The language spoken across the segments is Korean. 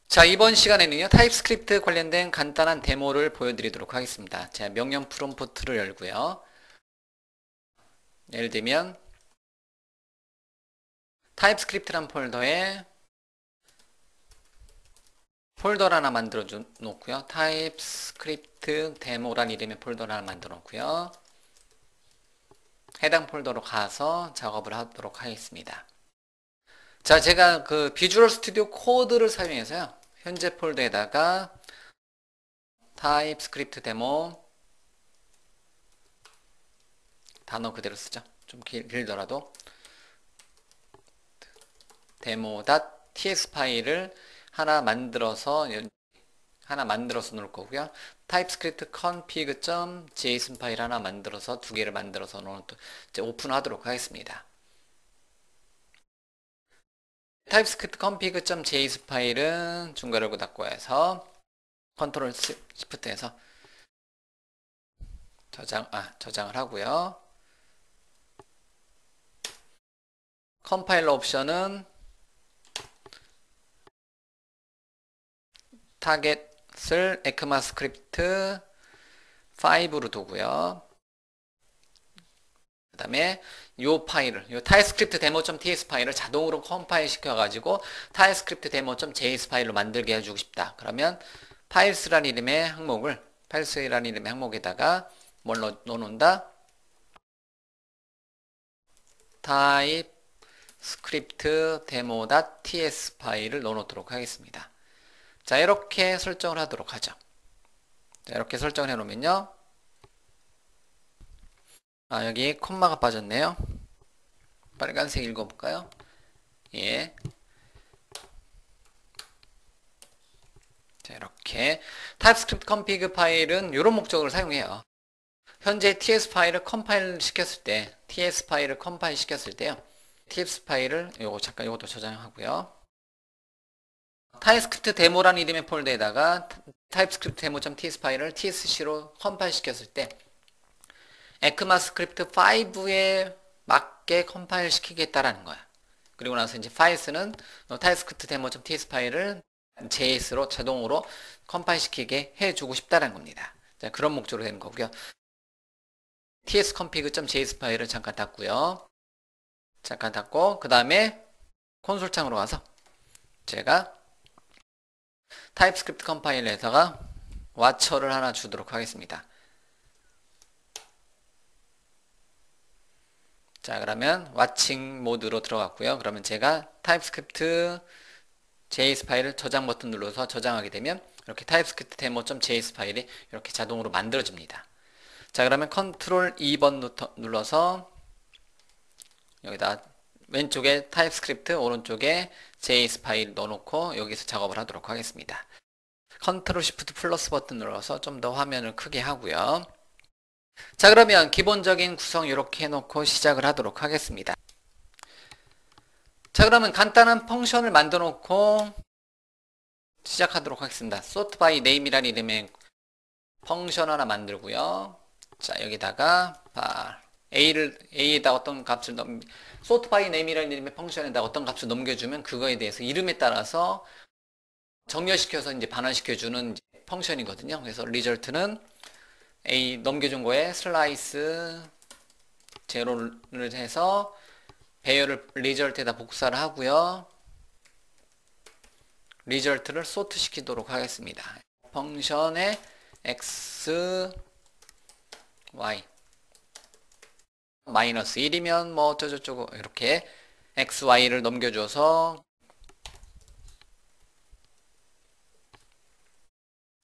자, 이번 시간에는요, 타입스크립트 관련된 간단한 데모를 보여드리도록 하겠습니다. 자, 명령 프롬프트를 열고요. 예를 들면, 타입스크립트란 폴더에 폴더를 하나 만들어 놓고요. 타입스크립트 데모란 이름의 폴더를 하나 만들어 놓고요. 해당 폴더로 가서 작업을 하도록 하겠습니다. 자, 제가 그 비주얼 스튜디오 코드를 사용해서요, 현재 폴더에다가 타입스크립트 데모 단어 그대로 쓰죠. 좀 길더라도 demo.ts 파일을 하나 만들어서 놓을 거고요. TypeScript config.json 파일 하나 만들어서 두 개를 만들어서 이제 오픈하도록 하겠습니다. TypeScript config.json 파일은 중괄호 닫고 해서 컨트롤 시프트해서 저장을 하고요. 컴파일러 옵션은 타겟을 ECMAScript 5로 두고요. 그 다음에 요 타입스크립트 데모.ts 파일을 자동으로 컴파일 시켜가지고 타입스크립트 데모.js 파일로 만들게 해주고 싶다. 그러면 파일스라는 이름의 항목에다가 뭘 넣어놓는다? 타입스크립트 데모.ts 파일을 넣어놓도록 하겠습니다. 자, 이렇게 설정을 하도록 하죠. 자, 이렇게 설정을 해놓으면요. 여기 콤마가 빠졌네요. 빨간색 읽어볼까요? 예. 자, 이렇게 TypeScript config 파일은 이런 목적으로 사용해요. 현재 TS 파일을 컴파일 시켰을 때요. TS 파일을 이것도 저장하고요. 타입스크립트 데모라는 이름의 폴더에다가 타입스크립트 데모.ts 파일을 tsc로 컴파일 시켰을 때 ECMAScript 5에 맞게 컴파일 시키겠다라는 거야. 그리고 나서 이제 파일스는 타입스크립트 데모.ts 파일을 JS로 자동으로 컴파일 시키게 해주고 싶다는 겁니다. 자, 그런 목적으로 되는 거고요. tsconfig.js 파일을 잠깐 닫고요. 그 다음에 콘솔 창으로 가서 제가 타입스크립트 컴파일러에다가 와처를 하나 주도록 하겠습니다. 자, 그러면 와칭 모드로 들어갔고요. 그러면 제가 타입스크립트 JS 파일을 저장 버튼 눌러서 저장하게 되면 이렇게 타입스크립트 데모.js 파일이 이렇게 자동으로 만들어집니다. 자, 그러면 컨트롤 2번 눌러서 여기다 왼쪽에 타입스크립트, 오른쪽에 JS 파일 넣어놓고 여기서 작업을 하도록 하겠습니다. 컨트롤 시프트 플러스 버튼 눌러서 좀 더 화면을 크게 하고요. 자, 그러면 기본적인 구성 이렇게 해놓고 시작을 하도록 하겠습니다. 자, 그러면 간단한 펑션을 만들어 놓고 시작하도록 하겠습니다. sort by name이라는 이름의 펑션 하나 만들고요. 자, 여기다가 A에다 어떤 값을 sort by name이라는 이름의 펑션에다 어떤 값을 넘겨주면 그거에 대해서 이름에 따라서 정렬시켜서 이제 반환시켜주는 펑션이거든요. 그래서 리절트는 A 넘겨준 거에 슬라이스 제로를 해서 배열을 리절트에다 복사를 하고요. 리절트를 소트 시키도록 하겠습니다. 펑션에 x, y 마이너스 1이면 뭐 어쩌고저쩌고 이렇게 x, y를 넘겨줘서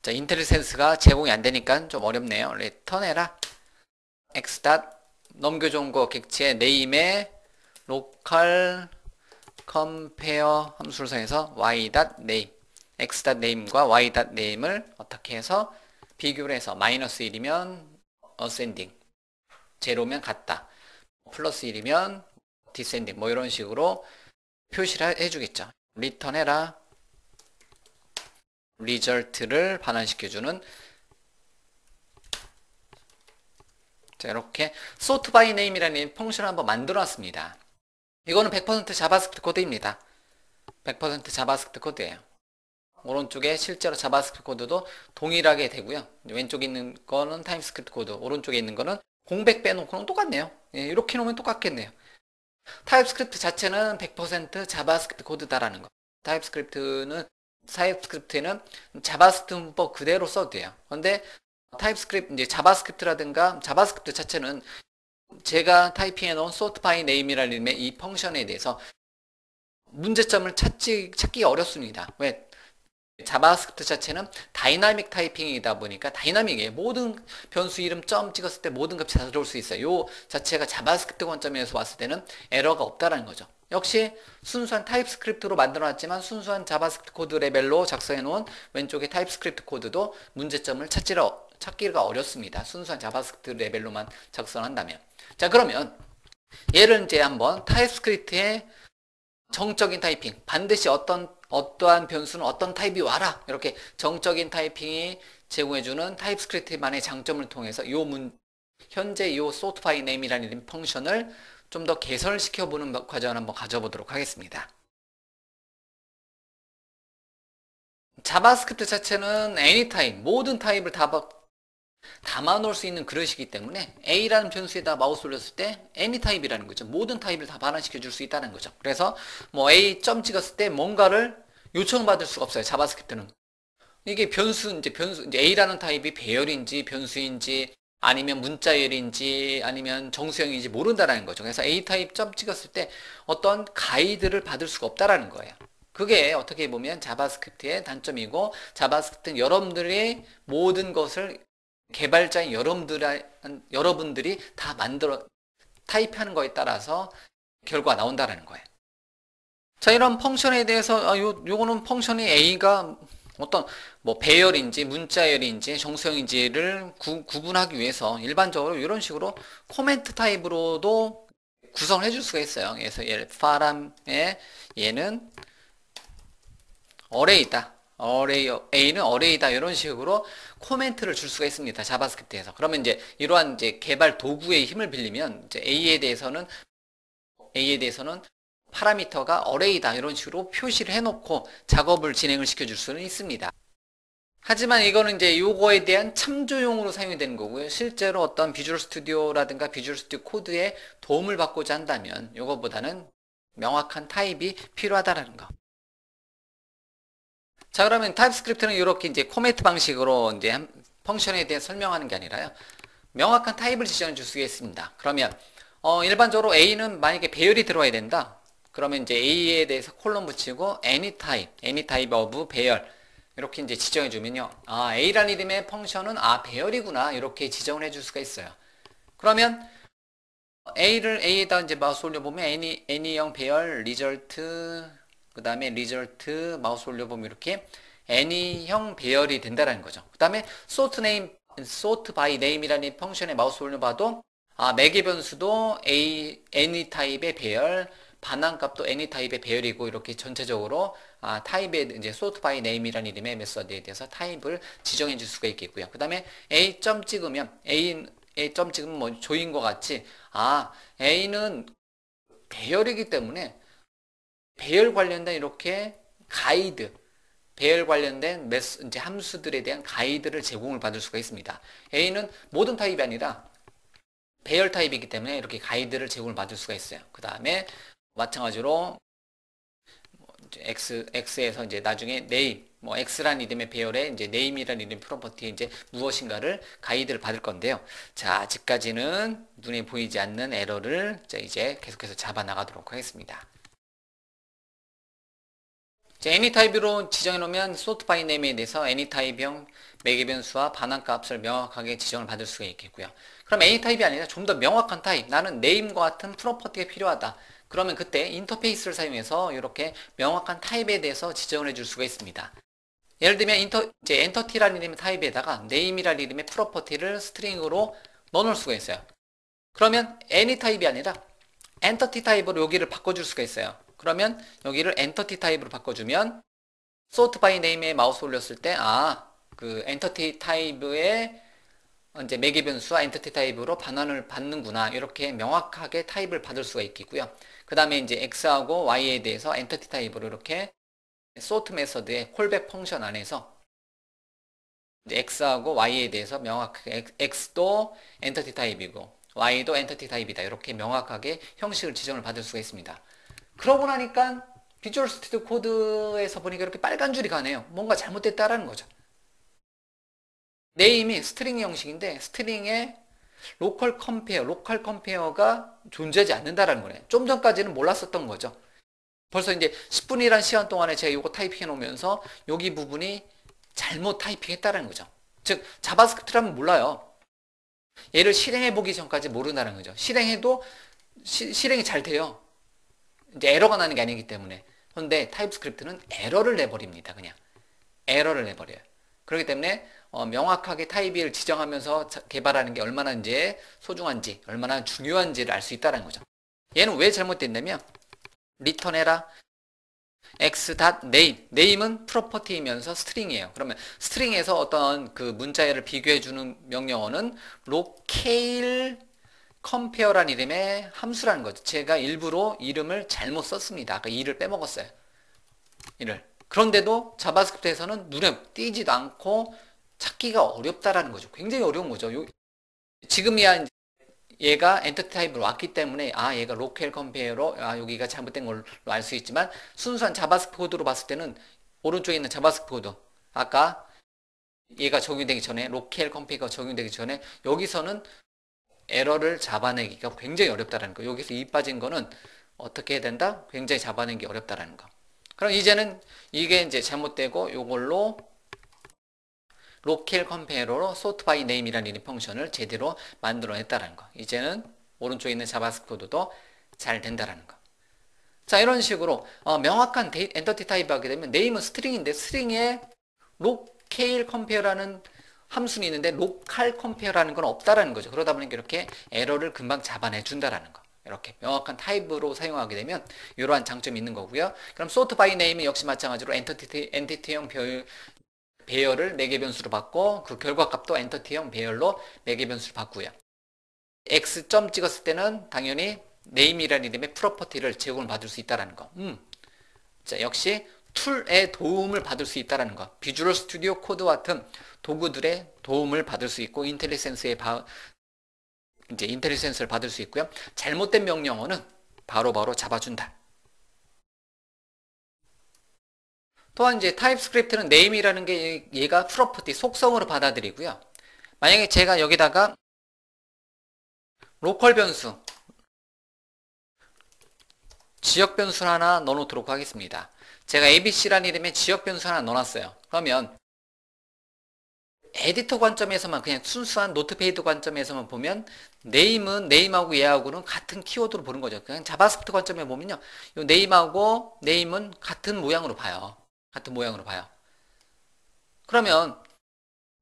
자, 인텔리센스가 제공이 안 되니까 좀 어렵네요. 리턴해라. x 넘겨준 거 객체의 네임에 로컬 컴페어 함수를 사용해서 y.name, x.name과 y.name을 어떻게 해서 비교를 해서 마이너스 1이면 ascending, 제로면 같다, 플러스 1이면 descending 뭐 이런 식으로 표시를 해주겠죠. 리턴해라. 리절트를 반환시켜주는 자, 이렇게 sort by name이라는 펑션을 한번 만들어 놨습니다. 이거는 100% 자바스크립트 코드입니다. 100% 자바스크립트 코드예요. 오른쪽에 실제로 자바스크립트 코드도 동일하게 되고요. 왼쪽에 있는 거는 타입스크립트 코드, 오른쪽에 있는 거는 공백 빼놓고는 똑같네요. 예, 이렇게 놓으면 똑같겠네요. 타입스크립트 자체는 100% 자바스크립트 코드다라는 거. 타입스크립트에는 자바스크립트 문법 그대로 써도 돼요. 그런데 타입스크립트, 이제 자바스크립트라든가 자바스크립트 자체는 제가 타이핑해 놓은 sort by name이라는 이름의 이 펑션에 대해서 문제점을 찾기 어렵습니다. 왜? 자바스크립트 자체는 다이나믹 타이핑이다 보니까 다이나믹이에요. 모든 변수 이름 점 찍었을 때 모든 값이 다 들어올 수 있어요. 요 자체가 자바스크립트 관점에서 봤을 때는 에러가 없다라는 거죠. 역시 순수한 타입스크립트로 만들어놨지만 순수한 자바스크립트 코드 레벨로 작성해 놓은 왼쪽의 타입스크립트 코드도 문제점을 찾기가 어렵습니다. 순수한 자바스크립트 레벨로만 작성한다면. 자, 그러면 얘를 이제 한번 타입스크립트의 정적인 타이핑, 반드시 어떠한 변수는 어떤 타입이 와라, 이렇게 정적인 타이핑이 제공해주는 타입스크립트만의 장점을 통해서 현재 요 sort by name이라는 이름 펑션을 좀 더 개선시켜보는 과정을 한번 가져보도록 하겠습니다. 자바스크립트 자체는 any 타입, 모든 타입을 담아놓을 수 있는 그릇이기 때문에 A라는 변수에다 마우스 올렸을 때 any 타입이라는 거죠. 모든 타입을 다 반환시켜 줄 수 있다는 거죠. 그래서 뭐 A 점 찍었을 때 뭔가를 요청받을 수가 없어요. 자바스크립트는. 이게 이제 A라는 타입이 배열인지 변수인지 아니면 문자열인지 아니면 정수형인지 모른다라는 거죠. 그래서 A 타입 점 찍었을 때 어떤 가이드를 받을 수가 없다라는 거예요. 그게 어떻게 보면 자바스크립트의 단점이고, 자바스크립트는 여러분들의 모든 것을 개발자인 여러분들이 다 타입하는 거에 따라서 결과가 나온다라는 거예요. 자, 이런 펑션에 대해서 요거는 펑션이 A가 어떤 뭐 배열인지 문자열인지 정수형인지를 구분하기 위해서 일반적으로 이런 식으로 코멘트 타입으로도 구성을 해줄 수가 있어요. 그래서 파람에 얘는 어레이다. A는 어레이다. 이런 식으로 코멘트를 줄 수가 있습니다. 자바스크립트에서. 그러면 이제 이러한 이제 개발 도구의 힘을 빌리면 이제 A에 대해서는 파라미터가 어레이다. 이런 식으로 표시를 해놓고 작업을 진행을 시켜줄 수는 있습니다. 하지만 이거는 이제 요거에 대한 참조용으로 사용이 되는 거고요. 실제로 어떤 비주얼 스튜디오라든가 비주얼 스튜디오 코드에 도움을 받고자 한다면 요거보다는 명확한 타입이 필요하다라는 거. 자, 그러면 타입스크립트는 이렇게 이제 코멘트 방식으로 이제 펑션에 대해 설명하는 게 아니라요. 명확한 타입을 지정해 줄 수가 있습니다. 그러면 일반적으로 A는 만약에 배열이 들어와야 된다. 그러면 이제 A에 대해서 콜론 붙이고 any type of 배열 이렇게 이제 지정해 주면요. 아, A라는 이름의 펑션은 배열이구나. 이렇게 지정을 해줄 수가 있어요. 그러면 A에다 이제 마우스 올려보면 any형 배열 리절트, 그 다음에 리절트 마우스 올려보면 이렇게 any형 배열이 된다는 거죠. 그 다음에 sort by name이라는 이 펑션에 마우스 올려봐도 매개 변수도 any 타입의 배열, 반환값도 any 타입의 배열이고, 이렇게 전체적으로 타입의 이제 sort by name이라는 이름의 메서드에 대해서 타입을 지정해 줄 수가 있겠고요. 그 다음에 A 점 찍으면 뭐 조인과 같이 A는 배열이기 때문에 배열 관련된 이렇게 가이드, 배열 관련된 이제 함수들에 대한 가이드를 제공을 받을 수가 있습니다. A는 모든 타입이 아니라 배열 타입이기 때문에 이렇게 가이드를 제공을 받을 수가 있어요. 그 다음에 마찬가지로 X에서 이제 나중에 name, 뭐 X라는 이름의 배열에 이제 name이라는 이름의 프로퍼티에 이제 무엇인가를 가이드를 받을 건데요. 자, 아직까지는 눈에 보이지 않는 에러를 이제 계속해서 잡아 나가도록 하겠습니다. any 타입으로 지정해 놓으면 sort by name에 대해서 any 타입형 매개 변수와 반환값을 명확하게 지정을 받을 수가 있겠고요. 그럼 any 타입이 아니라 좀 더 명확한 타입, 나는 name과 같은 프로퍼티가 필요하다. 그러면 그때 인터페이스를 사용해서 이렇게 명확한 타입에 대해서 지정을 해줄 수가 있습니다. 예를 들면 이제 엔터티라는 이름의 타입에다가 name이라는 이름의 프로퍼티를 스트링으로 넣어놓을 수가 있어요. 그러면 any 타입이 아니라 엔터티 타입으로 여기를 바꿔줄 수가 있어요. 그러면 여기를 엔터티 타입으로 바꿔주면 sort by name에 마우스 올렸을 때 그 엔터티 타입의 이제 매개 변수와 엔터티 타입으로 반환을 받는구나, 이렇게 명확하게 타입을 받을 수가 있겠고요. 그 다음에 이제 X하고 Y에 대해서 엔터티 타입으로 이렇게 sort 메서드의 콜백 펑션 안에서 이제 x하고 y에 대해서 명확하게 x도 엔터티 타입이고 y도 엔터티 타입이다. 이렇게 명확하게 형식을 지정을 받을 수가 있습니다. 그러고 나니까 비주얼 스튜디오 코드에서 보니까 이렇게 빨간 줄이 가네요. 뭔가 잘못됐다라는 거죠. 네임이 스트링 형식인데 스트링에 로컬 컴페어가 존재하지 않는다라는 거네. 좀 전까지는 몰랐었던 거죠. 벌써 이제 10분이란 시간 동안에 제가 이거 타이핑해 놓으면서 여기 부분이 잘못 타이핑했다는 거죠. 즉 자바스크립트라면 몰라요. 얘를 실행해 보기 전까지 모른다는 거죠. 실행해도 실행이 잘 돼요. 이제 에러가 나는 게 아니기 때문에. 그런데 타입스크립트는 에러를 내버립니다. 그냥 에러를 내버려요. 그렇기 때문에 명확하게 타입을 지정하면서 개발하는 게 얼마나 이제 소중한지, 얼마나 중요한지를 알 수 있다는 거죠. 얘는 왜 잘못됐냐면 리턴해라 x.name. name은 프로퍼티이면서 스트링이에요. 그러면 스트링에서 어떤 그 문자열을 비교해주는 명령어는 locale compare라는 이름의 함수라는 거죠. 제가 일부러 이름을 잘못 썼습니다. 아까 이를 빼먹었어요. 이를. 그런데도 자바스크립트에서는 눈에 띄지도 않고 찾기가 어렵다라는 거죠. 굉장히 어려운 거죠. 지금이야 얘가 엔터티 타입으로 왔기 때문에 얘가 로컬 컴페어로 여기가 잘못된 걸로 알 수 있지만 순수한 자바스크립트 코드로 봤을 때는 오른쪽에 있는 자바스크립트 코드 아까 얘가 적용되기 전에 로컬 컴페어가 적용되기 전에 여기서는 에러를 잡아내기가 굉장히 어렵다라는 거. 여기서 이 빠진 거는 어떻게 해야 된다? 굉장히 잡아내기 어렵다라는 거. 그럼 이제는 이게 이제 잘못되고 이걸로 로컬 컴페어로 sort by name이라는 이 펑션을 제대로 만들어냈다라는 거. 이제는 오른쪽에 있는 자바스크립트 코드도 잘 된다라는 거. 자, 이런 식으로 명확한 엔터티 타입이 하게 되면 name은 스트링인데 스트링에 로컬 컴페어라는 함수는 있는데 로컬 컴페어라는 건 없다라는 거죠. 그러다 보니까 이렇게 에러를 금방 잡아내 준다라는 거. 이렇게 명확한 타입으로 사용하게 되면 이러한 장점이 있는 거고요. 그럼 sort by name은 역시 마찬가지로 엔티티형 배열을 4개 변수로 받고 그 결과값도 엔터티형 배열로 4개 변수로 받고요. X점 찍었을 때는 당연히 name이라는 이름의 프로퍼티를 제공을 받을 수 있다는 거. 자, 역시 툴의 도움을 받을 수 있다는 거. 비주얼 스튜디오 코드와 같은 도구들의 도움을 받을 수 있고 인텔리센스를 받을 수 있고요. 잘못된 명령어는 바로바로 잡아준다. 또한 이제 타입스크립트는 name이라는 게 얘가 프로퍼티 속성으로 받아들이고요. 만약에 제가 여기다가 로컬 변수 지역 변수 하나 넣어놓도록 하겠습니다. 제가 abc라는 이름의 지역 변수 하나 넣어놨어요. 그러면 에디터 관점에서만 그냥 순수한 노트페이드 관점에서만 보면 name은 name하고 얘하고는 같은 키워드로 보는 거죠. 그냥 자바스크립트 관점에 보면요. 이 name하고 name은 같은 모양으로 봐요. 같은 모양으로 봐요. 그러면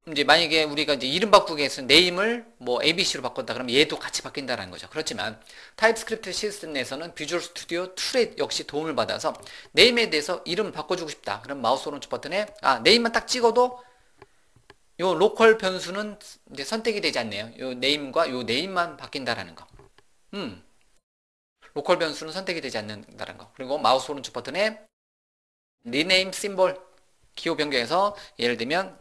이제 만약에 우리가 이제 이름 바꾸기 위해서 name을 뭐 abc로 바꾼다 그러면 얘도 같이 바뀐다는 거죠. 그렇지만 타입스크립트 시스템 내에서는 비주얼 스튜디오 툴에 역시 도움을 받아서 name에 대해서 이름을 바꿔주고 싶다. 그럼 마우스 오른쪽 버튼에 name만 딱 찍어도 요 로컬 변수는 이제 선택이 되지 않네요. 요 name과 요 name만 바뀐다라는 거. 로컬 변수는 선택이 되지 않는다는 거. 그리고 마우스 오른쪽 버튼에 rename symbol 기호 변경해서 예를 들면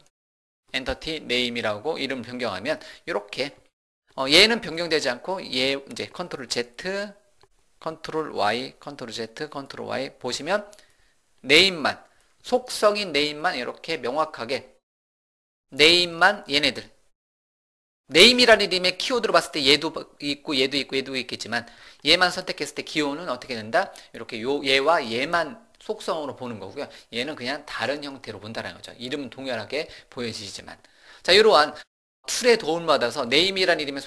엔터티 name이라고 이름 변경하면 이렇게 얘는 변경되지 않고 얘 이제 컨트롤 Z, 컨트롤 Y, 컨트롤 Z, 컨트롤 Y 보시면 name만 속성인 name만 이렇게 명확하게 name만 얘네들 name이라는 이름의 키워드로 봤을 때 얘도 있고 얘도 있고 얘도 있겠지만 얘만 선택했을 때 기호는 어떻게 된다? 이렇게 얘와 얘만 속성으로 보는 거고요. 얘는 그냥 다른 형태로 본다는 거죠. 이름은 동일하게 보여지지만. 자, 이러한 툴의 도움을 받아서 name이라는 이름의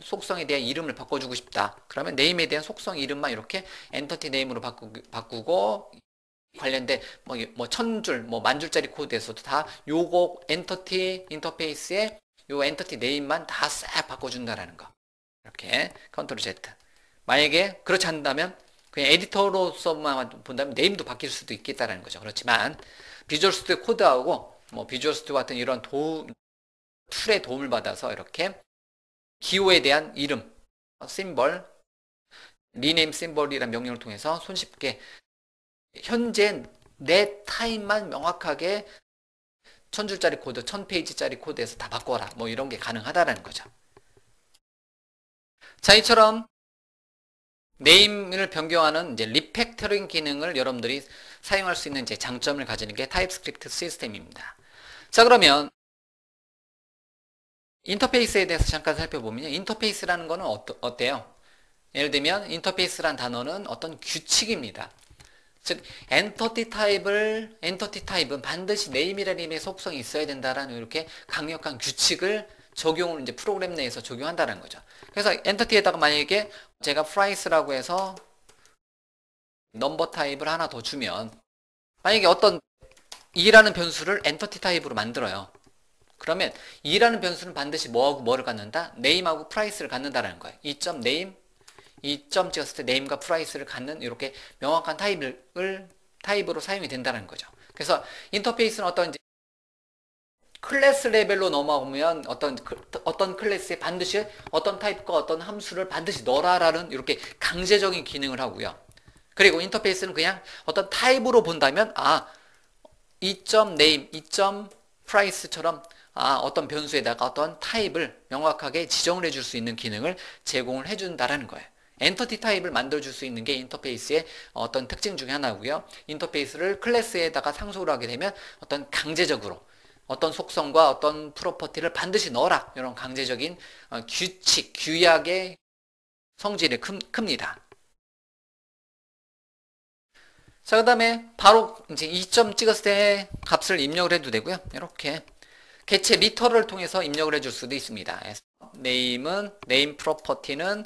속성에 대한 이름을 바꿔주고 싶다. 그러면 name에 대한 속성 이름만 이렇게 엔터티 name으로 바꾸고 관련된 뭐 1000줄, 뭐 10,000줄짜리 코드에서도 다 요거 엔터티 인터페이스에 요 엔터티 name만 다 싹 바꿔준다라는 거. 이렇게 컨트롤 Z. 만약에 그렇지 않다면 그냥 에디터로서만 본다면 네임도 바뀔 수도 있겠다라는 거죠. 그렇지만 비주얼 스튜디오 코드하고 뭐 비주얼 스튜디오 같은 이런 툴의 도움을 받아서 이렇게 기호에 대한 이름, 심벌, rename symbol이라는 명령을 통해서 손쉽게 현재 내 타입만 명확하게 1000줄짜리 코드, 1000페이지짜리 코드에서 다 바꿔라. 뭐 이런 게 가능하다라는 거죠. 자, 이처럼 네임을 변경하는 이제 리팩터링 기능을 여러분들이 사용할 수 있는 이제 장점을 가지는 게 타입스크립트 시스템입니다. 자, 그러면 인터페이스에 대해서 잠깐 살펴보면요. 인터페이스라는 거는 어때요? 예를 들면 인터페이스란 단어는 어떤 규칙입니다. 즉 엔터티 타입은 반드시 네임이라는 이름의 속성이 있어야 된다라는 이렇게 강력한 규칙을 적용을 이제 프로그램 내에서 적용한다는 거죠. 그래서 엔터티에다가 만약에 제가 프라이스라고 해서 넘버 타입을 하나 더 주면 만약에 어떤 2라는 변수를 엔터티 타입으로 만들어요. 그러면 2라는 변수는 반드시 뭐하고 뭐를 갖는다? 네임하고 프라이스를 갖는다는 거예요. 2.name, 2점 찍었을 때 네임과 프라이스를 갖는 이렇게 명확한 타입으로 사용이 된다는 거죠. 그래서 인터페이스는 어떤 클래스 레벨로 넘어오면 어떤 클래스에 반드시 어떤 타입과 어떤 함수를 반드시 넣어라라는 이렇게 강제적인 기능을 하고요. 그리고 인터페이스는 그냥 어떤 타입으로 본다면 2.name, 2.price처럼 어떤 변수에다가 어떤 타입을 명확하게 지정을 해줄 수 있는 기능을 제공을 해준다라는 거예요. 엔터티 타입을 만들어줄 수 있는 게 인터페이스의 어떤 특징 중에 하나고요. 인터페이스를 클래스에다가 상속을 하게 되면 어떤 강제적으로 어떤 속성과 어떤 프로퍼티를 반드시 넣어라. 이런 강제적인 규칙, 규약의 성질이 큽니다. 자, 그 다음에 바로 이제 2점 찍었을 때 값을 입력을 해도 되고요. 이렇게 개체 리터를 통해서 입력을 해줄 수도 있습니다. 네임은 네임 프로퍼티는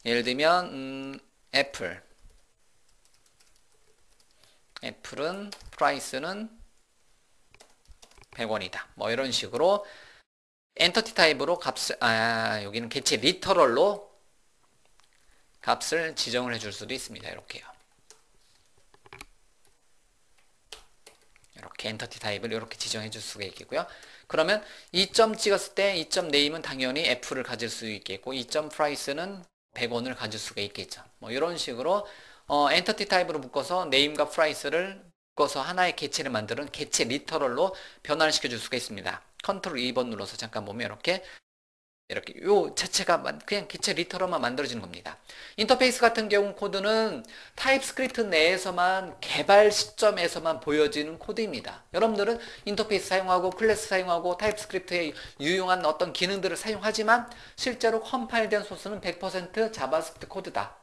예를 들면 애플은 프라이스는 100원이다. 뭐 이런 식으로 엔터티 타입으로 값을 여기는 개체 리터럴로 값을 지정을 해줄 수도 있습니다. 이렇게요. 이렇게 엔터티 타입을 이렇게 지정해 줄 수가 있겠고요. 그러면 2점 찍었을 때 2점 네임은 당연히 F를 가질 수 있겠고 2점 프라이스는 100원을 가질 수가 있겠죠. 뭐 이런 식으로 엔터티 타입으로 묶어서 네임과 프라이스를 묶어서 하나의 개체를 만드는 개체 리터럴로 변환을 시켜줄 수가 있습니다. 컨트롤 2번 눌러서 잠깐 보면 이렇게 요 자체가 그냥 개체 리터럴만 만들어지는 겁니다. 인터페이스 같은 경우 코드는 타입스크립트 내에서만 개발 시점에서만 보여지는 코드입니다. 여러분들은 인터페이스 사용하고 클래스 사용하고 타입스크립트에 유용한 어떤 기능들을 사용하지만 실제로 컴파일된 소스는 100% 자바스크립트 코드다.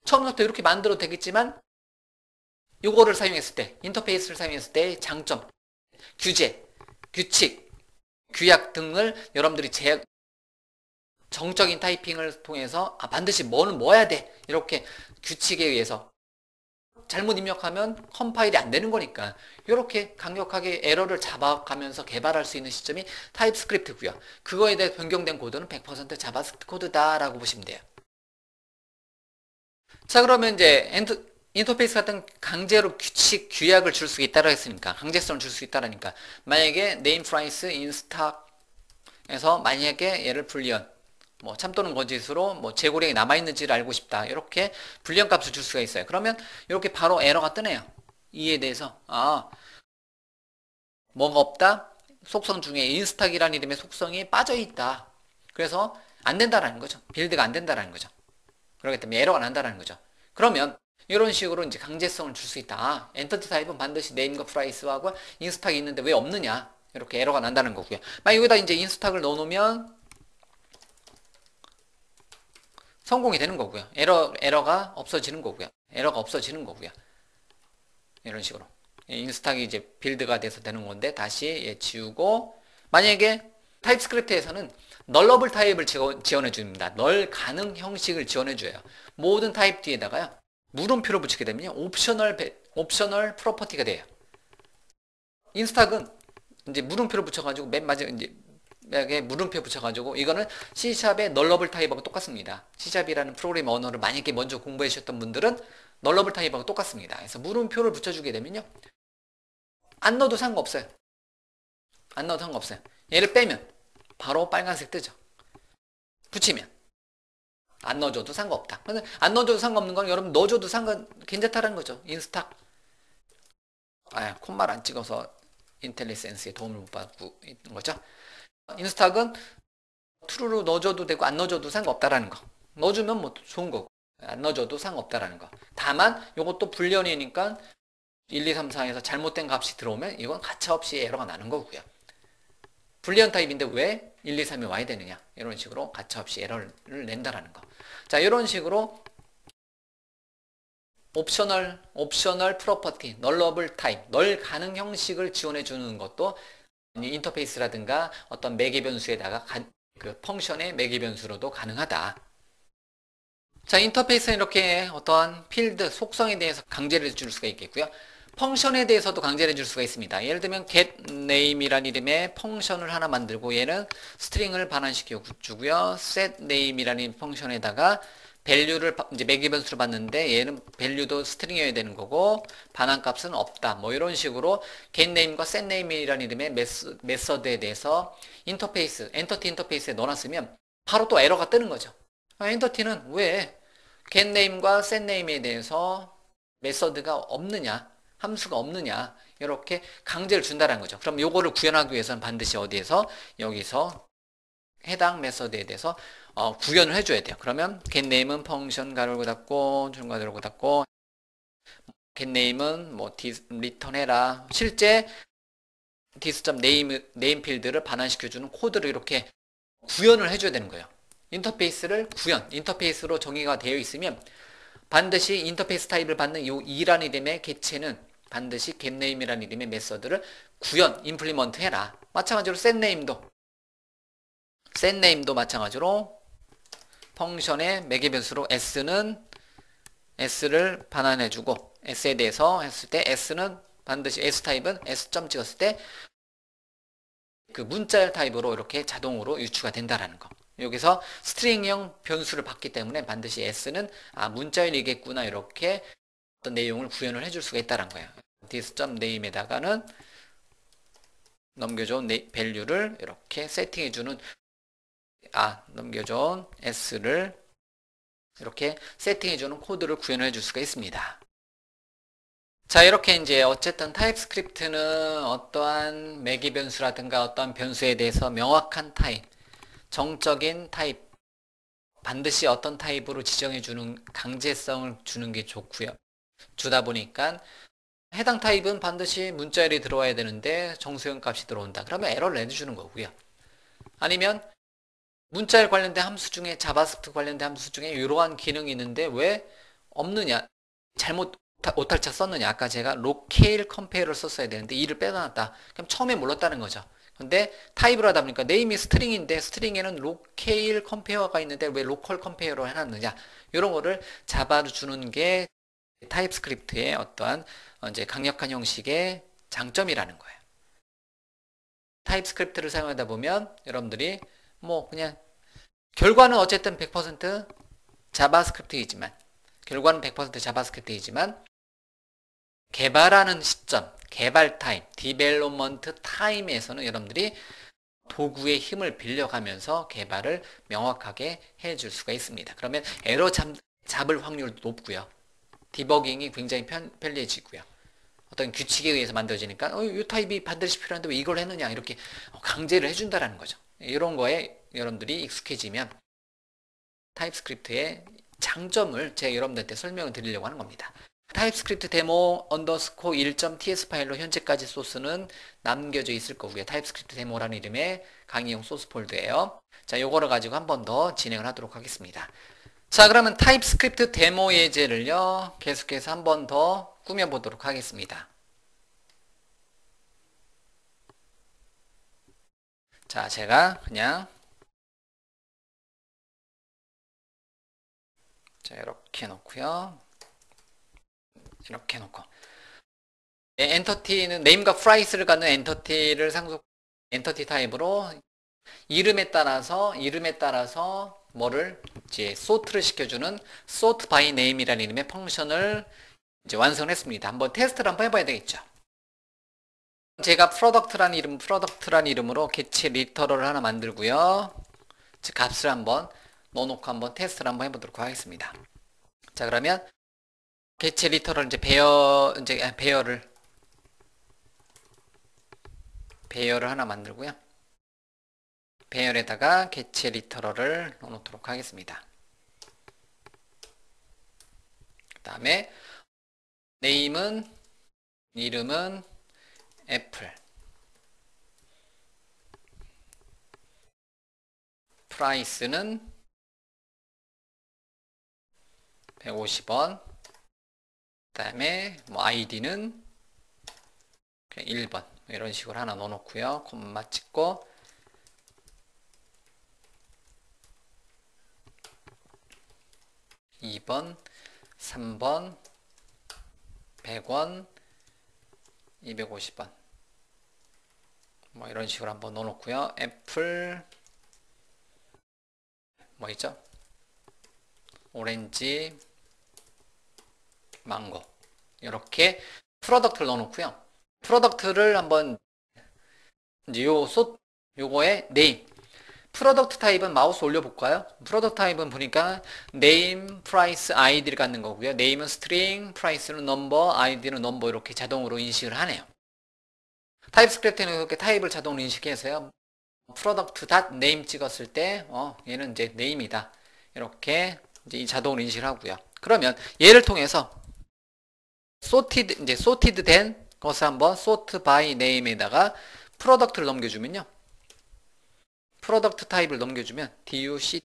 처음부터 이렇게 만들어도 되겠지만 요거를 사용했을 때 인터페이스를 사용했을 때의 장점, 규제, 규칙, 규약 등을 여러분들이 정적인 타이핑을 통해서 반드시 뭐는 뭐야 돼 이렇게 규칙에 의해서 잘못 입력하면 컴파일이 안 되는 거니까 이렇게 강력하게 에러를 잡아가면서 개발할 수 있는 시점이 타입스크립트고요. 그거에 대해 변경된 코드는 100% 자바스크립트 코드다라고 보시면 돼요. 자, 그러면 이제 인터페이스 같은 강제로 규칙, 규약을 줄 수 있다고 했으니까 강제성을 줄 수 있다라니까 만약에 name price in stock에서 만약에 얘를 불리언 참 또는 거짓으로 재고량이 남아있는지를 알고 싶다. 이렇게 불리언 값을 줄 수가 있어요. 그러면 이렇게 바로 에러가 뜨네요. 이에 대해서 뭐가 없다? 속성 중에 인스탁이라는 이름의 속성이 빠져있다. 그래서 안 된다라는 거죠. 빌드가 안 된다라는 거죠. 그렇기 때문에 에러가 난다라는 거죠. 그러면 이런 식으로 이제 강제성을 줄 수 있다. 엔터티 타입은 반드시 네임과 프라이스하고 인스탁이 있는데 왜 없느냐? 이렇게 에러가 난다는 거고요. 만약 여기다 이제 인스탁을 넣어놓으면 성공이 되는 거고요. 에러가 없어지는 거고요. 에러가 없어지는 거고요. 이런 식으로. 인스탁이 이제 빌드가 돼서 되는 건데 다시 지우고 만약에 타입스크립트에서는 널러블 타입을 지원해 줍니다. 널 가능 형식을 지원해 줘요. 모든 타입 뒤에다가요. 물음표를 붙이게 되면요. 옵셔널 프로퍼티가 돼요. 인스탁은 이제 물음표를 붙여가지고 맨 마지막에 이제 물음표 붙여가지고 이거는 C샵의 널러블 타입하고 똑같습니다. C샵이라는 프로그램 언어를 만약에 먼저 공부해 주셨던 분들은 널러블 타입하고 똑같습니다. 그래서 물음표를 붙여주게 되면요. 안 넣어도 상관없어요. 안 넣어도 상관없어요. 얘를 빼면 바로 빨간색 뜨죠. 붙이면 안 넣어줘도 상관없다. 안 넣어줘도 상관없는 건 여러분 넣어줘도 괜찮다라는 거죠. 인스탁 콤마를 안 찍어서 인텔리센스의 도움을 못 받고 있는 거죠. 인스탁은 true로 넣어줘도 되고 안 넣어줘도 상관없다라는 거. 넣어주면 뭐 좋은 거고 안 넣어줘도 상관없다라는 거. 다만 이것도 불연이니까 1, 2, 3, 4에서 잘못된 값이 들어오면 이건 가차없이 에러가 나는 거고요. 불리언 타입인데 왜 1, 2, 3이 와야 되느냐, 이런 식으로 가차없이 에러를 낸다라는 거. 자, 이런 식으로 옵셔널 프로퍼티, 널러블 타입, 널 가능 형식을 지원해 주는 것도 인터페이스라든가 어떤 매개 변수에다가 그 펑션의 매개 변수로도 가능하다. 자, 인터페이스는 이렇게 어떠한 필드, 속성에 대해서 강제를 줄 수가 있겠고요. 펑션에 대해서도 강제를 줄 수가 있습니다. 예를 들면 getName이란 이름의 펑션을 하나 만들고 얘는 스트링을 반환시켜 주고요. setName이라는 펑션에다가 value를 이제 매개 변수로 받는데 얘는 value도 스트링이어야 되는 거고 반환값은 없다. 뭐 이런 식으로 getName과 setName이라는 이름의 메서드에 대해서 엔터티 인터페이스에 넣어놨으면 바로 또 에러가 뜨는 거죠. 엔터티는 왜 getName과 setName에 대해서 메서드가 없느냐, 함수가 없느냐, 이렇게 강제를 준다는 거죠. 그럼 요거를 구현하기 위해서는 반드시 어디에서 여기서 해당 메서드에 대해서 구현을 해줘야 돼요. 그러면 getName은 펑션 가로고 닫고 중 가로고 닫고 getName은 뭐 리턴해라. 실제 this.name 필드를 반환시켜주는 코드를 이렇게 구현을 해줘야 되는 거예요. 인터페이스를 인터페이스로 정의가 되어 있으면 반드시 인터페이스 타입을 받는 이 2라는 이름의 개체는 반드시 getName이라는 이름의 메서드를 임플리먼트 해라. 마찬가지로 setName도 마찬가지로 펑션의 매개 변수로 s를 반환해주고 s에 대해서 했을 때 s는 반드시 s타입은 s 점 찍었을 때 그 문자열 타입으로 이렇게 자동으로 유추가 된다라는 거. 여기서 스트링형 변수를 받기 때문에 반드시 s는 문자열이겠구나, 이렇게 어떤 내용을 구현을 해줄 수가 있다는 거예요. this.name에다가는 넘겨준 value를 이렇게 세팅해주는 넘겨준 s를 이렇게 세팅해주는 코드를 구현을 해줄 수가 있습니다. 자, 이렇게 이제 어쨌든 타입스크립트는 어떠한 매개 변수라든가 어떠한 변수에 대해서 명확한 타입, 정적인 타입, 반드시 어떤 타입으로 지정해주는 강제성을 주는 게 좋고요. 주다 보니까 해당 타입은 반드시 문자열이 들어와야 되는데 정수형 값이 들어온다. 그러면 에러를 내주는 거고요. 아니면 문자열 관련된 함수 중에 자바스크립트 관련된 함수 중에 이러한 기능이 있는데 왜 없느냐, 잘못 오탈자 썼느냐. 아까 제가 로케일 컴페어를 썼어야 되는데 2를 빼놨다. 그럼 처음에 몰랐다는 거죠. 근데 타입을 하다 보니까 네임이 스트링인데 스트링에는 로케일 컴페어가 있는데 왜 로컬 컴페어로 해놨느냐, 이런 거를 잡아주는 게 타입스크립트의 어떠한 이제 강력한 형식의 장점이라는 거예요. 타입스크립트를 사용하다 보면 여러분들이 뭐 그냥 결과는 어쨌든 100% 자바스크립트이지만 개발하는 시점, 개발 타임, 디벨롭먼트 타임에서는 여러분들이 도구의 힘을 빌려가면서 개발을 명확하게 해줄 수가 있습니다. 그러면 에러 잡을 확률도 높고요. 디버깅이 굉장히 편리해지고요. 어떤 규칙에 의해서 만들어지니까 이 타입이 반드시 필요한데 왜 이걸 했느냐, 이렇게 강제를 해준다라는 거죠. 이런 거에 여러분들이 익숙해지면 타입스크립트의 장점을 제가 여러분들한테 설명을 드리려고 하는 겁니다. 타입스크립트 데모 언더스코 1.ts 파일로 현재까지 소스는 남겨져 있을 거고요. 타입스크립트 데모라는 이름의 강의용 소스 폴더예요. 자, 요거를 가지고 한 번 더 진행을 하도록 하겠습니다. 자, 그러면 타입스크립트 데모 예제를요, 계속해서 한 번 더 꾸며보도록 하겠습니다. 자, 제가 그냥 이렇게 놓고요. 이렇게 놓고 엔터티는 네임과 프라이스를 갖는 엔터티를 엔터티 타입으로 이름에 따라서 뭐를 이제 소트를 시켜주는 sort by name이라는 이름의 펑션을 이제 완성했습니다. 한번 테스트를 한번 해봐야 되겠죠. 제가 프로덕트란 이름으로 개체 리터럴을 하나 만들고요. 즉 값을 한번 넣어놓고 한번 테스트를 한번 해보도록 하겠습니다. 자, 그러면 개체 리터럴 배열을 배열을 하나 만들고요. 배열에다가 개체 리터럴을 넣어놓도록 하겠습니다. 그 다음에 네임은 이름은 애플, 프라이스는 150원, 그 다음에 뭐 아이디는 1번 이런 식으로 하나 넣어놓고요. 콤마 찍고 2번, 3번, 100원, 250원 뭐 이런 식으로 한번 넣어놓고요. 애플 뭐 있죠? 오렌지, 망고 이렇게 프로덕트를 넣어놓고요. 프로덕트를 한번 이제 요거의 네임 프로덕트 타입은 마우스 올려볼까요? 프로덕트 타입은 보니까 name, price, id를 갖는 거고요. name은 string, price는 number, id는 number 이렇게 자동으로 인식을 하네요. 타입스크립트는 이렇게 타입을 자동으로 인식해서요. product.name 찍었을 때 얘는 이제 name이다. 이렇게 이제 자동으로 인식을 하고요. 그러면 얘를 통해서 sorted 된 것을 한번 sort by name에다가 product를 넘겨주면요. 프로덕트 타입을 넘겨주면 duct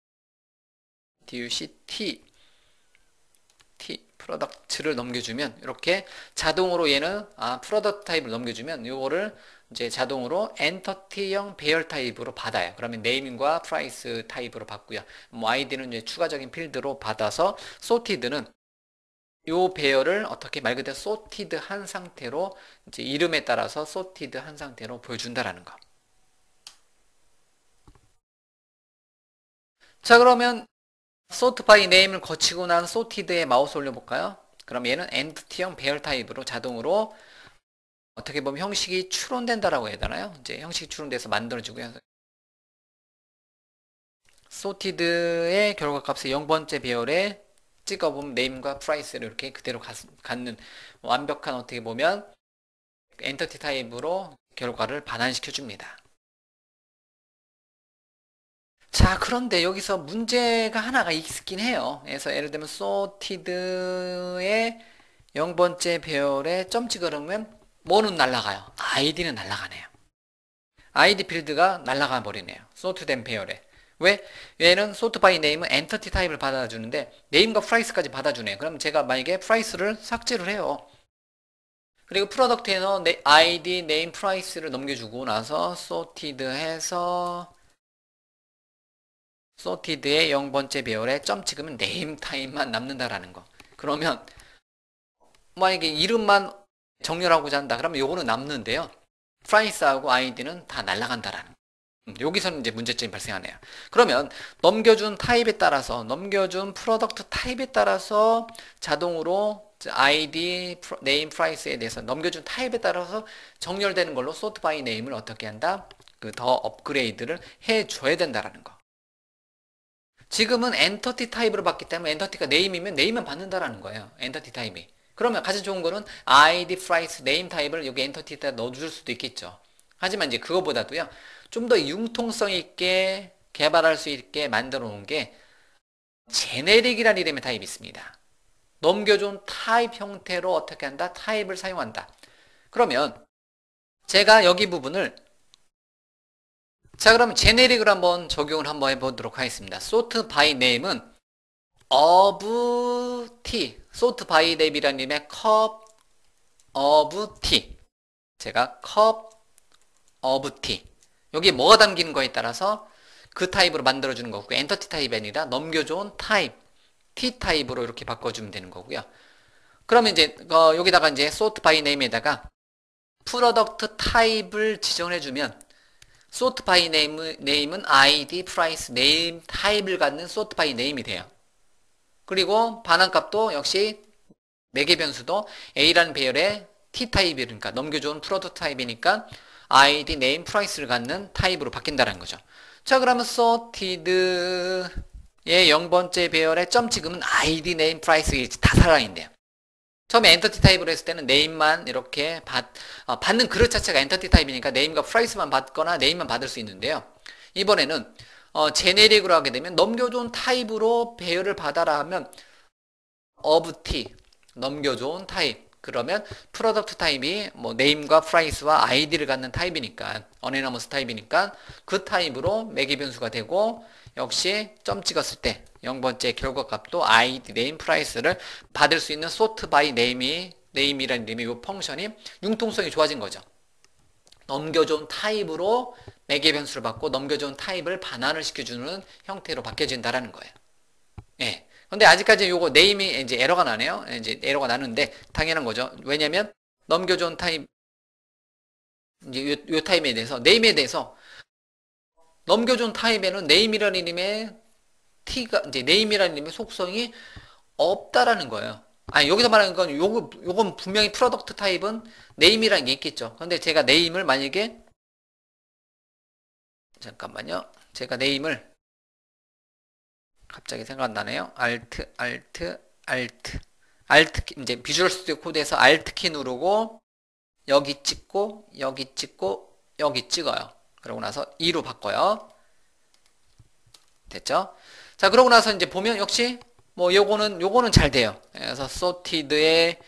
프로덕트를 넘겨주면 이렇게 자동으로 얘는 프로덕트 타입을 넘겨주면 이거를 이제 자동으로 엔터티형 배열 타입으로 받아요. 그러면 네임과 프라이스 타입으로 받고요. 뭐 아이디는 이제 추가적인 필드로 받아서 sorted는 요 배열을 어떻게 말 그대로 sorted 한 상태로 이제 이름에 따라서 sorted 한 상태로 보여준다라는 거. 자, 그러면 sort by name을 거치고 난 sorted에 마우스 올려볼까요? 그럼 얘는 엔티티형 배열 타입으로 자동으로 어떻게 보면 형식이 추론된다라고 해야 되나요? 이제 형식이 추론돼서 만들어지고요. sorted의 결과 값을 0번째 배열에 찍어보면 name과 price를 이렇게 그대로 갖는 완벽한 어떻게 보면 엔티티 타입으로 결과를 반환시켜 줍니다. 자, 그런데 여기서 문제가 하나가 있긴 해요. 그래서 예를 들면 sorted의 0번째 배열에 점 찍으려면 뭐는 날아가요? id는 날아가네요. id 필드가 날아가 버리네요. sort된 배열에. 왜? 얘는 sort by name은 entity 타입을 받아주는데 name과 price까지 받아주네요. 그럼 제가 만약에 price를 삭제를 해요. 그리고 프로덕트에서 id, name, price를 넘겨주고 나서 sorted 해서 sorted의 0번째 배열에 점 찍으면 name 타입만 남는다라는 거. 그러면 만약에 이름만 정렬하고자 한다. 그러면 요거는 남는데요. price하고 id는 다 날아간다라는 거. 여기서는 이제 문제점이 발생하네요. 그러면 넘겨준 타입에 따라서 넘겨준 프로덕트 타입에 따라서 자동으로 id, name, price에 대해서 넘겨준 타입에 따라서 정렬되는 걸로 sort by name을 어떻게 한다? 그 더 업그레이드를 해줘야 된다라는 거. 지금은 엔터티 타입으로 받기 때문에 엔터티가 name이면 name만 받는다라는 거예요. 엔터티 타입이. 그러면 가장 좋은 거는 id, price, name 타입을 여기 엔터티에다 넣어줄 수도 있겠죠. 하지만 이제 그거보다도요. 좀 더 융통성 있게 개발할 수 있게 만들어 놓은 게 제네릭이라는 이름의 타입이 있습니다. 넘겨준 타입 형태로 어떻게 한다? 타입을 사용한다. 그러면 제가 여기 부분을 자, 그러면 제네릭을 한번 적용을 한번 해보도록 하겠습니다. sort by name은 of t, sort by name이라는 이름의 cup of t. 제가 cup of t. 여기에 뭐가 담기는 거에 따라서 그 타입으로 만들어주는 거고, 엔터티 타입이 아니라 넘겨준 타입, t 타입으로 이렇게 바꿔주면 되는 거고요. 그러면 이제 여기다가 이제 sort by name에다가 프로덕트 타입을 지정해주면 sort by name은 id, price, name 타입을 갖는 sort by name이 돼요. 그리고 반환값도 역시 매개 변수도 a라는 배열의 t 타입이니까 넘겨준 프로덕트 타입이니까 id, name, price를 갖는 타입으로 바뀐다는 거죠. 자, 그러면 sorted의 0번째 배열에 점 찍으면 id, name, price 다 살아있네요. 처음에 엔터티 타입으로 했을 때는 네임만 이렇게 받는 그릇 자체가 엔터티 타입이니까 네임과 프라이스만 받거나 네임만 받을 수 있는데요. 이번에는 제네릭으로 하게 되면 넘겨준 타입으로 배열을 받아라 하면 of t 넘겨준 타입 그러면 프로덕트 타입이 뭐 네임과 프라이스와 아이디를 갖는 타입이니까 어네너머스 타입이니까 그 타입으로 매개 변수가 되고 역시 점 찍었을 때 0번째 결과값도 아이디 네임 프라이스를 받을 수 있는 sort by 네임이라는 이름의 이 펑션이 융통성이 좋아진 거죠. 넘겨준 타입으로 매개 변수를 받고 넘겨준 타입을 반환을 시켜주는 형태로 바뀌어진다라는 거예요. 예. 근데 아직까지 요거 네임이 이제 에러가 나네요. 이제 에러가 나는데 당연한 거죠. 왜냐면 넘겨준 타입 이제 요 타입에 대해서 네임에 대해서 넘겨준 타입에는 네임이라는 이름의 t가 이제 네임이라는 이름의 속성이 없다라는 거예요. 아니 여기서 말하는 건 요건 분명히 프로덕트 타입은 네임이라는 게 있겠죠. 근데 제가 네임을 만약에 잠깐만요. 제가 네임을 갑자기 생각나네요. Alt 이제 비주얼 스튜디오 코드에서 Alt 키 누르고 여기 찍고 여기 찍고 여기 찍어요. 그러고 나서 2로 바꿔요. 됐죠? 자, 그러고 나서 이제 보면 역시 뭐 요거는 잘 돼요. 그래서 sorted의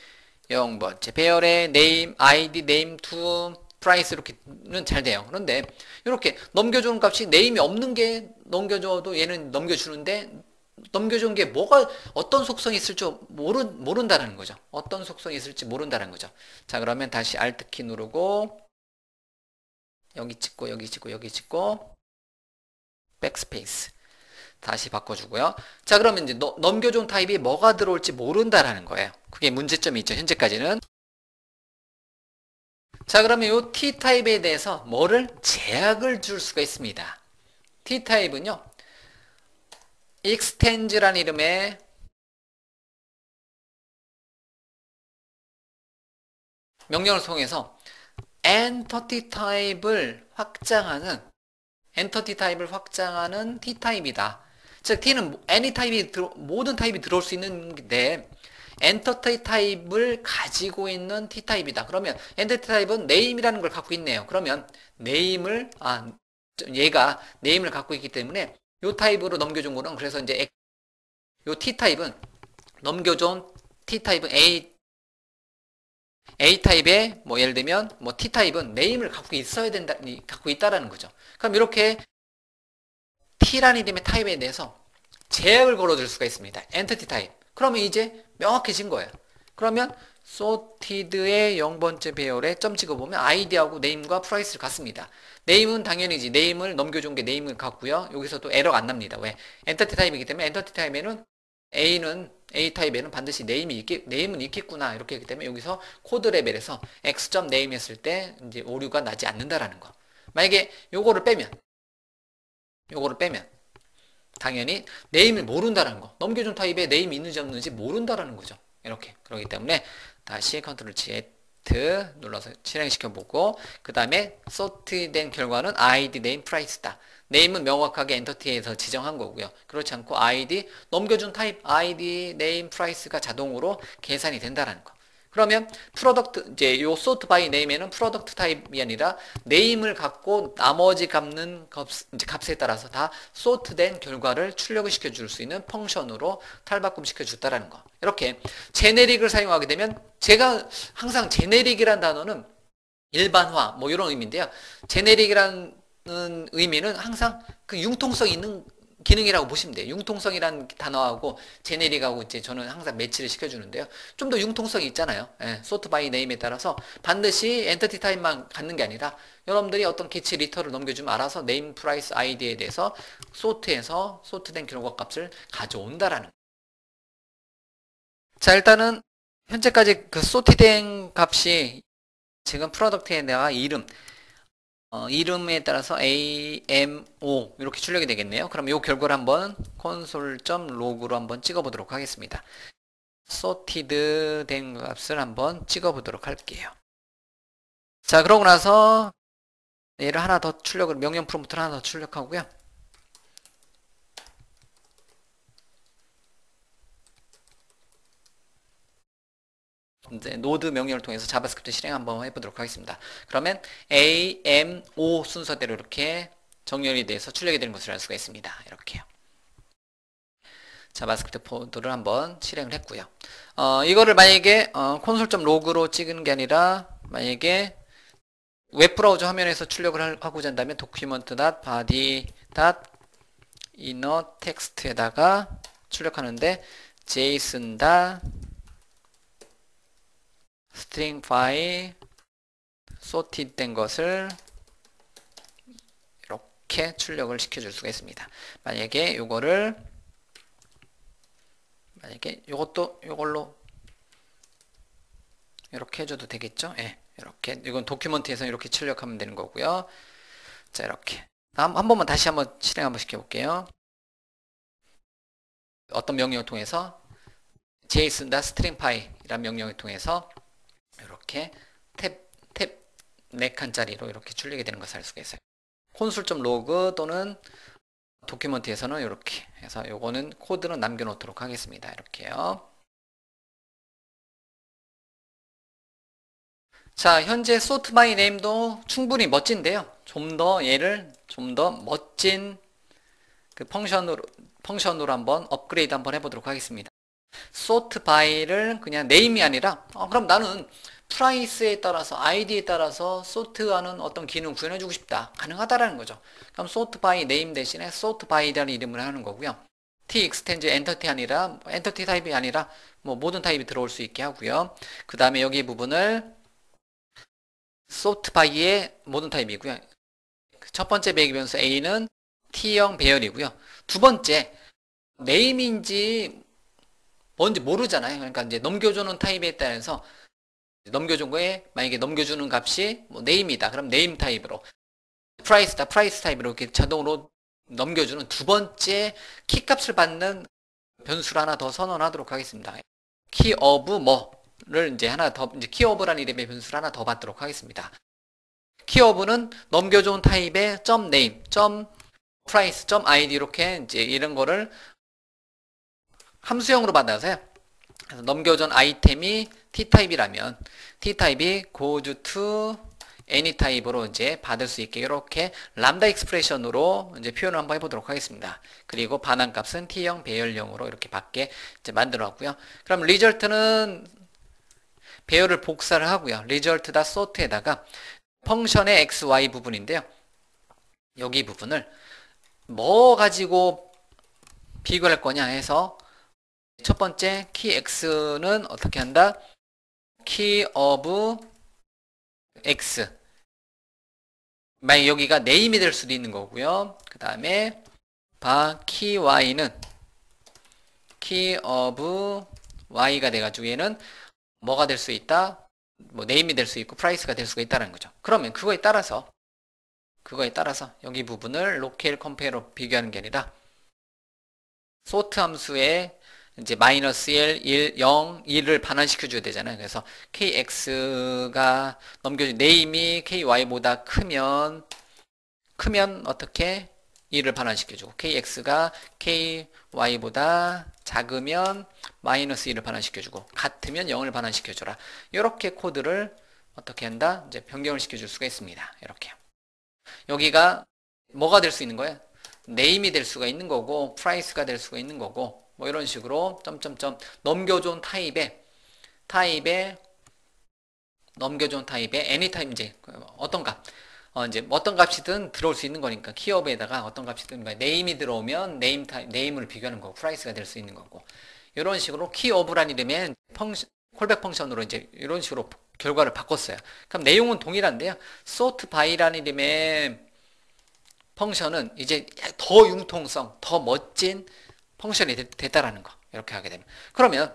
0번째 배열의 name, id, name to price 이렇게는 잘 돼요. 그런데 이렇게 넘겨주는 값이 name이 없는 게 넘겨줘도 얘는 넘겨주는데 넘겨준 게 뭐가 어떤 속성이 있을지 모른다는 거죠. 어떤 속성이 있을지 모른다는 거죠. 자, 그러면 다시 Alt 키 누르고 여기 찍고 여기 찍고 여기 찍고 백스페이스 다시 바꿔주고요. 자, 그러면 이제 넘겨준 타입이 뭐가 들어올지 모른다라는 거예요. 그게 문제점이 있죠. 현재까지는. 자, 그러면 이 T타입에 대해서 뭐를 제약을 줄 수가 있습니다. T타입은요. extend라는 이름의 명령을 통해서 entity 타입을 확장하는 T타입이다. 즉 T는 any 타입이 모든 타입이 들어올 수 있는데 엔터티 타입을 가지고 있는 T타입이다. 그러면 엔터티 타입은 name이라는 걸 갖고 있네요. 그러면 얘가 name을 갖고 있기 때문에 요 타입으로 넘겨준 거는 그래서 이제 요 T타입은 넘겨준 T타입은 A타입의 뭐 예를 들면 뭐 T타입은 name을 갖고 있다라는 거죠. 그럼 이렇게 T라는 이름의 타입에 대해서 제약을 걸어줄 수가 있습니다. 엔티티 타입. 그러면 이제 명확해진 거예요. 그러면 sorted의 0번째 배열에 점 찍어보면 id하고 name과 price를 갖습니다. name은 당연히지. name을 넘겨준 게 name을 갖고요. 여기서 또 에러가 안 납니다. 왜? 엔티티 타입이기 때문에 엔티티 타입에는 A 타입에는 반드시 name은 있겠구나. 이렇게 했기 때문에 여기서 코드 레벨에서 x.name 했을 때 이제 오류가 나지 않는다라는 거. 만약에 요거를 빼면 당연히 네임을 모른다는 거. 넘겨준 타입에 네임이 있는지 없는지 모른다라는 거죠. 이렇게. 그렇기 때문에 다시 컨트롤 Z 눌러서 실행시켜 보고 그 다음에 sort된 결과는 id, name, price다. name은 명확하게 엔터티에서 지정한 거고요. 그렇지 않고 id, 넘겨준 타입 id, name, price가 자동으로 계산이 된다라는 거. 그러면 프로덕트 이제 요 sort by name에는 프로덕트 타입이 아니라 name을 갖고 나머지 값에 따라서 다 sort된 결과를 출력을 시켜줄 수 있는 펑션으로 탈바꿈 시켜줬다라는 거. 이렇게 제네릭을 사용하게 되면 제가 항상 제네릭이라는 단어는 일반화 뭐 이런 의미인데요. 제네릭이라는 의미는 항상 그 융통성 있는 기능이라고 보시면 돼요. 융통성이라는 단어하고 제네릭하고 이제 저는 항상 매치를 시켜주는데요. 좀 더 융통성이 있잖아요. sort by name에 따라서 반드시 엔티티 타입만 갖는 게 아니라 여러분들이 어떤 개체 리터를 넘겨주면 알아서 name, price, id에 대해서 sort해서 sort된 결과 값을 가져온다라는. 자, 일단은 현재까지 그 sort된 값이 지금 프로덕트에 내가 이름에 따라서 AMO 이렇게 출력이 되겠네요. 그럼 이 결과를 한번 console.log로 한번 찍어보도록 하겠습니다. sorted 된 값을 한번 찍어보도록 할게요. 자, 그러고 나서 얘를 하나 더 명령 프롬프트를 하나 더 출력하고요. 이제 노드 명령을 통해서 자바스크립트 실행 한번 해보도록 하겠습니다. 그러면 A, M, O 순서대로 이렇게 정렬이 돼서 출력이 되는 것을 알 수가 있습니다. 이렇게요. 자바스크립트 코드를 한번 실행을 했고요. 이거를 만약에 콘솔.log로 찍은 게 아니라 만약에 웹브라우저 화면에서 출력을 하고자 한다면 document.body.innerText에다가 출력하는데 json string 파일 sorted 된 것을 이렇게 출력을 시켜줄 수가 있습니다. 만약에 요걸로 이렇게 해줘도 되겠죠? 예, 이렇게. 이건 도큐먼트에서 이렇게 출력하면 되는 거고요. 자, 이렇게. 한 번만 다시 한번 실행 한번 시켜볼게요. 어떤 명령을 통해서 json.string 파일이라는 명령을 통해서 이렇게 탭 4칸짜리로 이렇게 출력이 되는 것을 알 수가 있어요. 콘솔.log 또는 도큐먼트에서는 이렇게 해서 요거는 코드는 남겨놓도록 하겠습니다. 이렇게요. 자, 현재 sort by name도 충분히 멋진데요. 좀 더 멋진 그 펑션으로 한번 업그레이드 한번 해보도록 하겠습니다. sort by를 그냥 name이 아니라 그럼 나는 프라이스에 따라서 아이디에 따라서 sort하는 어떤 기능 구현해주고 싶다. 가능하다라는 거죠. 그럼 sort by name 대신에 sort by라는 이름을 하는 거고요. t extends entity 아니라 entity 타입이 아니라 뭐 모든 타입이 들어올 수 있게 하고요. 그 다음에 여기 부분을 sort by의 모든 타입이고요. 첫 번째 배기 변수 a는 t형 배열이고요. 두 번째 name인지 뭔지 모르잖아요. 그러니까 이제 넘겨주는 타입에 따라서 넘겨준 거에 만약에 넘겨주는 값이 뭐 name이다. 그럼 name 타입으로 price다. price 타입으로 이렇게 자동으로 넘겨주는 두 번째 키값을 받는 변수를 하나 더 선언하도록 하겠습니다. key of 뭐를 이제 하나 더 이제 key of라는 이름의 변수를 하나 더 받도록 하겠습니다. key of는 넘겨준 타입의 .name, .price, .id 이렇게 이제 이런 거를 함수형으로 받아서요. 그래서 넘겨준 아이템이 T타입이라면 T타입이 goes to any 타입으로 이제 받을 수 있게 이렇게 람다 익스프레션으로 이제 표현을 한번 해보도록 하겠습니다. 그리고 반환값은 T형 배열형으로 이렇게 받게 이제 만들어 왔고요. 그럼 리절트는 배열을 복사를 하고요. 리절트다 sort에다가 펑션의 XY 부분인데요. 여기 부분을 뭐 가지고 비교할 거냐 해서 첫 번째 key x는 어떻게 한다? key of x. 만약 여기가 name이 될 수도 있는 거고요. 그 다음에 key y는 key of y가 돼가지고 얘는 뭐가 될 수 있다? 뭐 name이 될 수 있고 price가 될 수가 있다는 거죠. 그러면 그거에 따라서 여기 부분을 locale compare로 비교하는 게 아니라 sort 함수에 이제 마이너스 1, 0, 1을 반환시켜 줘야 되잖아요. 그래서 kx가 넘겨준 name이 ky보다 크면 어떻게 1을 반환시켜 주고 kx가 ky보다 작으면 마이너스 1을 반환시켜 주고 같으면 0을 반환시켜 줘라. 이렇게 코드를 어떻게 한다? 이제 변경을 시켜 줄 수가 있습니다. 이렇게요. 여기가 뭐가 될 수 있는 거예요? name이 될 수가 있는 거고 price가 될 수가 있는 거고 뭐 이런 식으로 넘겨준 타입의 넘겨준 타입의 anytime 이제 어떤 값 이제 어떤 값이든 들어올 수 있는 거니까 키업에다가 어떤 값이든 name이 들어오면 name을 비교하는 거고 price가 될 수 있는 거고 이런 식으로 키업이라는 이름의 콜백 펑션으로 이제 이런 식으로 결과를 바꿨어요. 그럼 내용은 동일한데요. sort by라는 이름의 펑션은 이제 더 융통성, 더 멋진 펑션이 됐다라는 거. 이렇게 하게 되면. 그러면,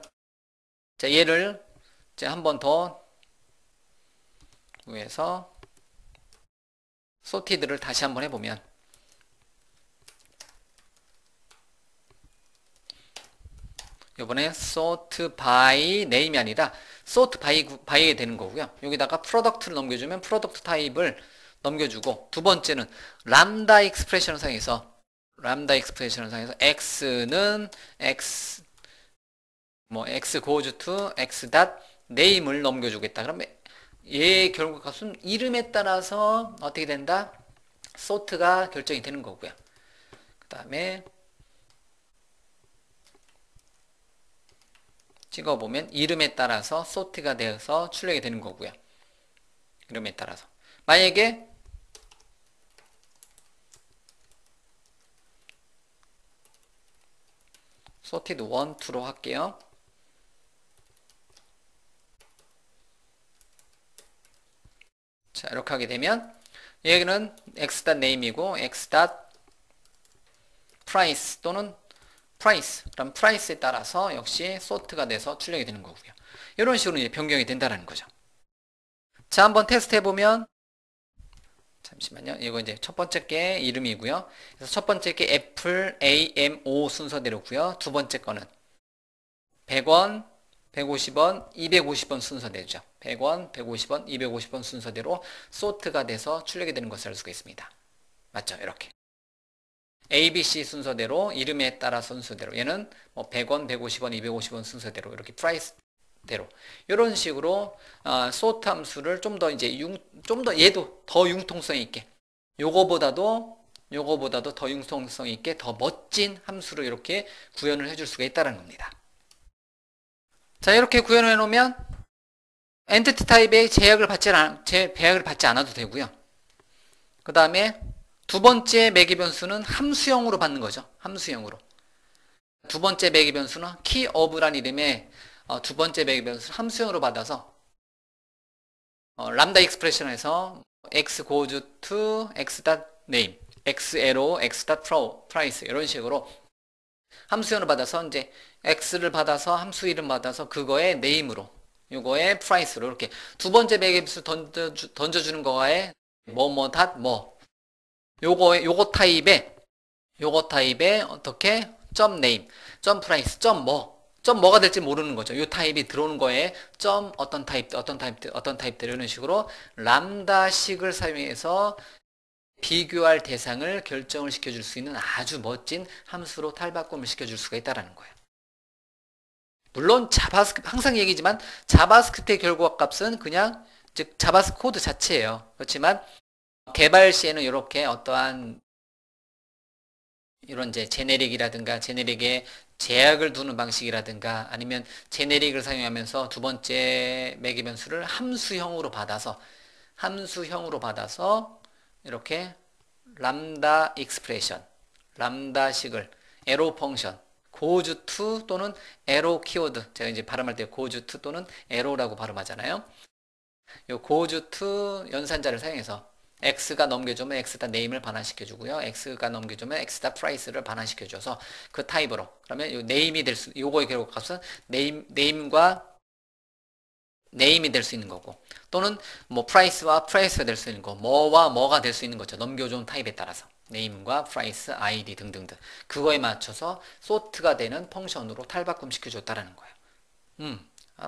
자, 얘를 이제 한 번 더 위에서 sorted를 다시 한번 해보면, 이번에 sort by name이 아니라 sort by에 되는 거고요. 여기다가 product를 넘겨주면 product 타입을 넘겨주고, 두 번째는 람다 익스프레션을 사용해서 x는 x goes to x name을 넘겨주겠다. 그러면 얘의 결과값은 이름에 따라서 어떻게 된다? sort가 결정이 되는 거고요. 그 다음에 찍어보면 이름에 따라서 sort가 되어서 출력이 되는 거고요. 이름에 따라서. 만약에 sorted 1, 2로 할게요. 자, 이렇게 하게 되면 얘는 x.name이고 x.price 또는 price. 그럼 price에 따라서 역시 sort가 돼서 출력이 되는 거고요. 이런 식으로 이제 변경이 된다는 거죠. 자, 한번 테스트 해보면 잠시만요. 이거 이제 첫 번째 게 이름이고요. 그래서 첫 번째 게 애플 AMO 순서대로고요. 두 번째 거는 100원, 150원, 250원 순서대로죠. 100원, 150원, 250원 순서대로 sort가 돼서 출력이 되는 것을 알 수가 있습니다. 맞죠? 이렇게. ABC 순서대로 이름에 따라 순서대로 얘는 뭐 100원, 150원, 250원 순서대로 이렇게 프라이스대로 이런 식으로 sort 함수를 좀 더 이제 좀 더 얘도 더 융통성 있게 요거보다도 더 융통성 있게 더 멋진 함수로 이렇게 구현을 해줄 수가 있다는 겁니다. 자, 이렇게 구현을 해놓으면 엔티티 타입의 제약을 받지 않아도 되고요. 그 다음에 두 번째 매개 변수는 함수형으로 받는 거죠. 함수형으로. 두 번째 매개 변수는 keyof란 이름의 두 번째 매개 변수를 함수형으로 받아서 람다 익스프레션에서 x goes to x.name, x arrow, x.price 이런 식으로 함수형을 받아서 이제 x를 받아서 함수 이름 받아서 그거의 name으로 요거의 price로 이렇게 두 번째 매개 변수 던져주는 거에 요거 타입에 어떻게 name, price, 뭐가 될지 모르는 거죠. 요 타입이 들어오는 거에 어떤 타입들 이런 식으로 람다식을 사용해서 비교할 대상을 결정을 시켜줄 수 있는 아주 멋진 함수로 탈바꿈을 시켜줄 수가 있다는 거예요. 물론 자바스크립트 항상 얘기지만 자바스크립트의 결과값은 그냥 즉 자바스크립트 코드 자체예요. 그렇지만 개발 시에는 이렇게 어떠한 이런 이제 제네릭이라든가 제네릭에 제약을 두는 방식이라든가 아니면 제네릭을 사용하면서 두 번째 매개 변수를 함수형으로 받아서 이렇게 람다 익스프레션, 람다식을 에로 펑션, goes to 또는 에로 키워드 제가 이제 발음할 때 goes to 또는 에로라고 발음하잖아요. 요 goes to 연산자를 사용해서 x가 넘겨주면 x다 name을 반환시켜주고요. x가 넘겨주면 x다 price를 반환시켜줘서 그 타입으로 그러면 요 name이 될 수, 요거의 결과값은 name과 name이 될 수 있는 거고 또는 뭐 price와 price가 될 수 있는 거 뭐와 뭐가 될 수 있는 거죠. 넘겨준 타입에 따라서 name과 price, id 등등등 그거에 맞춰서 sort가 되는 펑션으로 탈바꿈 시켜줬다라는 거예요.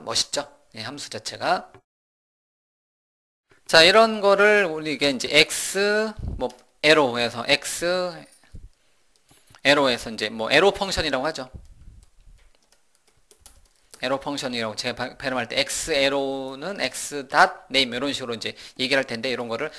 멋있죠? 네, 함수 자체가. 자, 이런 거를 우리가 이제 arrow에서 이제 뭐 arrow 펑션이라고 하죠. arrow 펑션이라고 제가 발음할 때 x arrow는 x.name 이런 식으로 이제 얘기를 할 텐데 이런 거를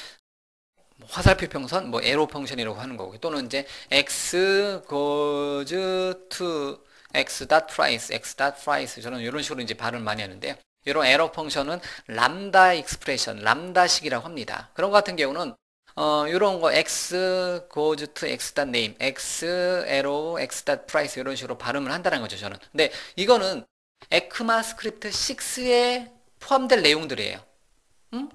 화살표 평선 뭐 arrow 펑션이라고 하는 거고 또는 이제 x goes to x.price 저는 이런 식으로 이제 발음을 많이 하는데요. 이런 에러 펑션은 람다 익스프레션, 람다식이라고 합니다. 그런 것 같은 경우는 이런 거 x goes to x.name, x arrow, x.price 이런 식으로 발음을 한다는 거죠, 저는. 근데 이거는 에크마스크립트 6에 포함될 내용들이에요.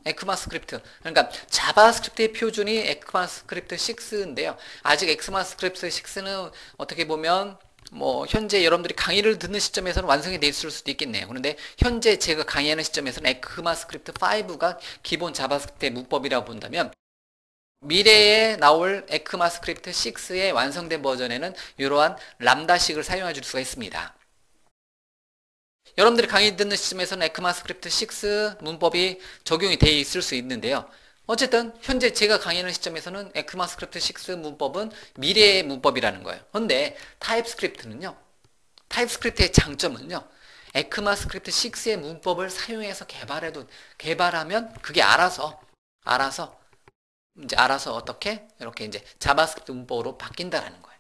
에크마스크립트. 그러니까 자바스크립트의 표준이 에크마스크립트 6인데요. 아직 에크마스크립트 6는 어떻게 보면 뭐 현재 여러분들이 강의를 듣는 시점에서는 완성이 돼 있을 수도 있겠네요. 그런데 현재 제가 강의하는 시점에서는 에크마스크립트 5가 기본 자바스크립트의 문법이라고 본다면 미래에 나올 에크마스크립트 6의 완성된 버전에는 이러한 람다식을 사용해 줄 수가 있습니다. 여러분들이 강의 듣는 시점에서는 에크마스크립트 6 문법이 적용이 되어 있을 수 있는데요. 어쨌든 현재 제가 강의하는 시점에서는 에크마스크립트 6 문법은 미래의 문법이라는 거예요. 그런데 타입스크립트는요. 타입스크립트의 장점은요. 에크마스크립트 6의 문법을 사용해서 개발하면 그게 알아서 어떻게 이렇게 이제 자바스크립트 문법으로 바뀐다라는 거예요.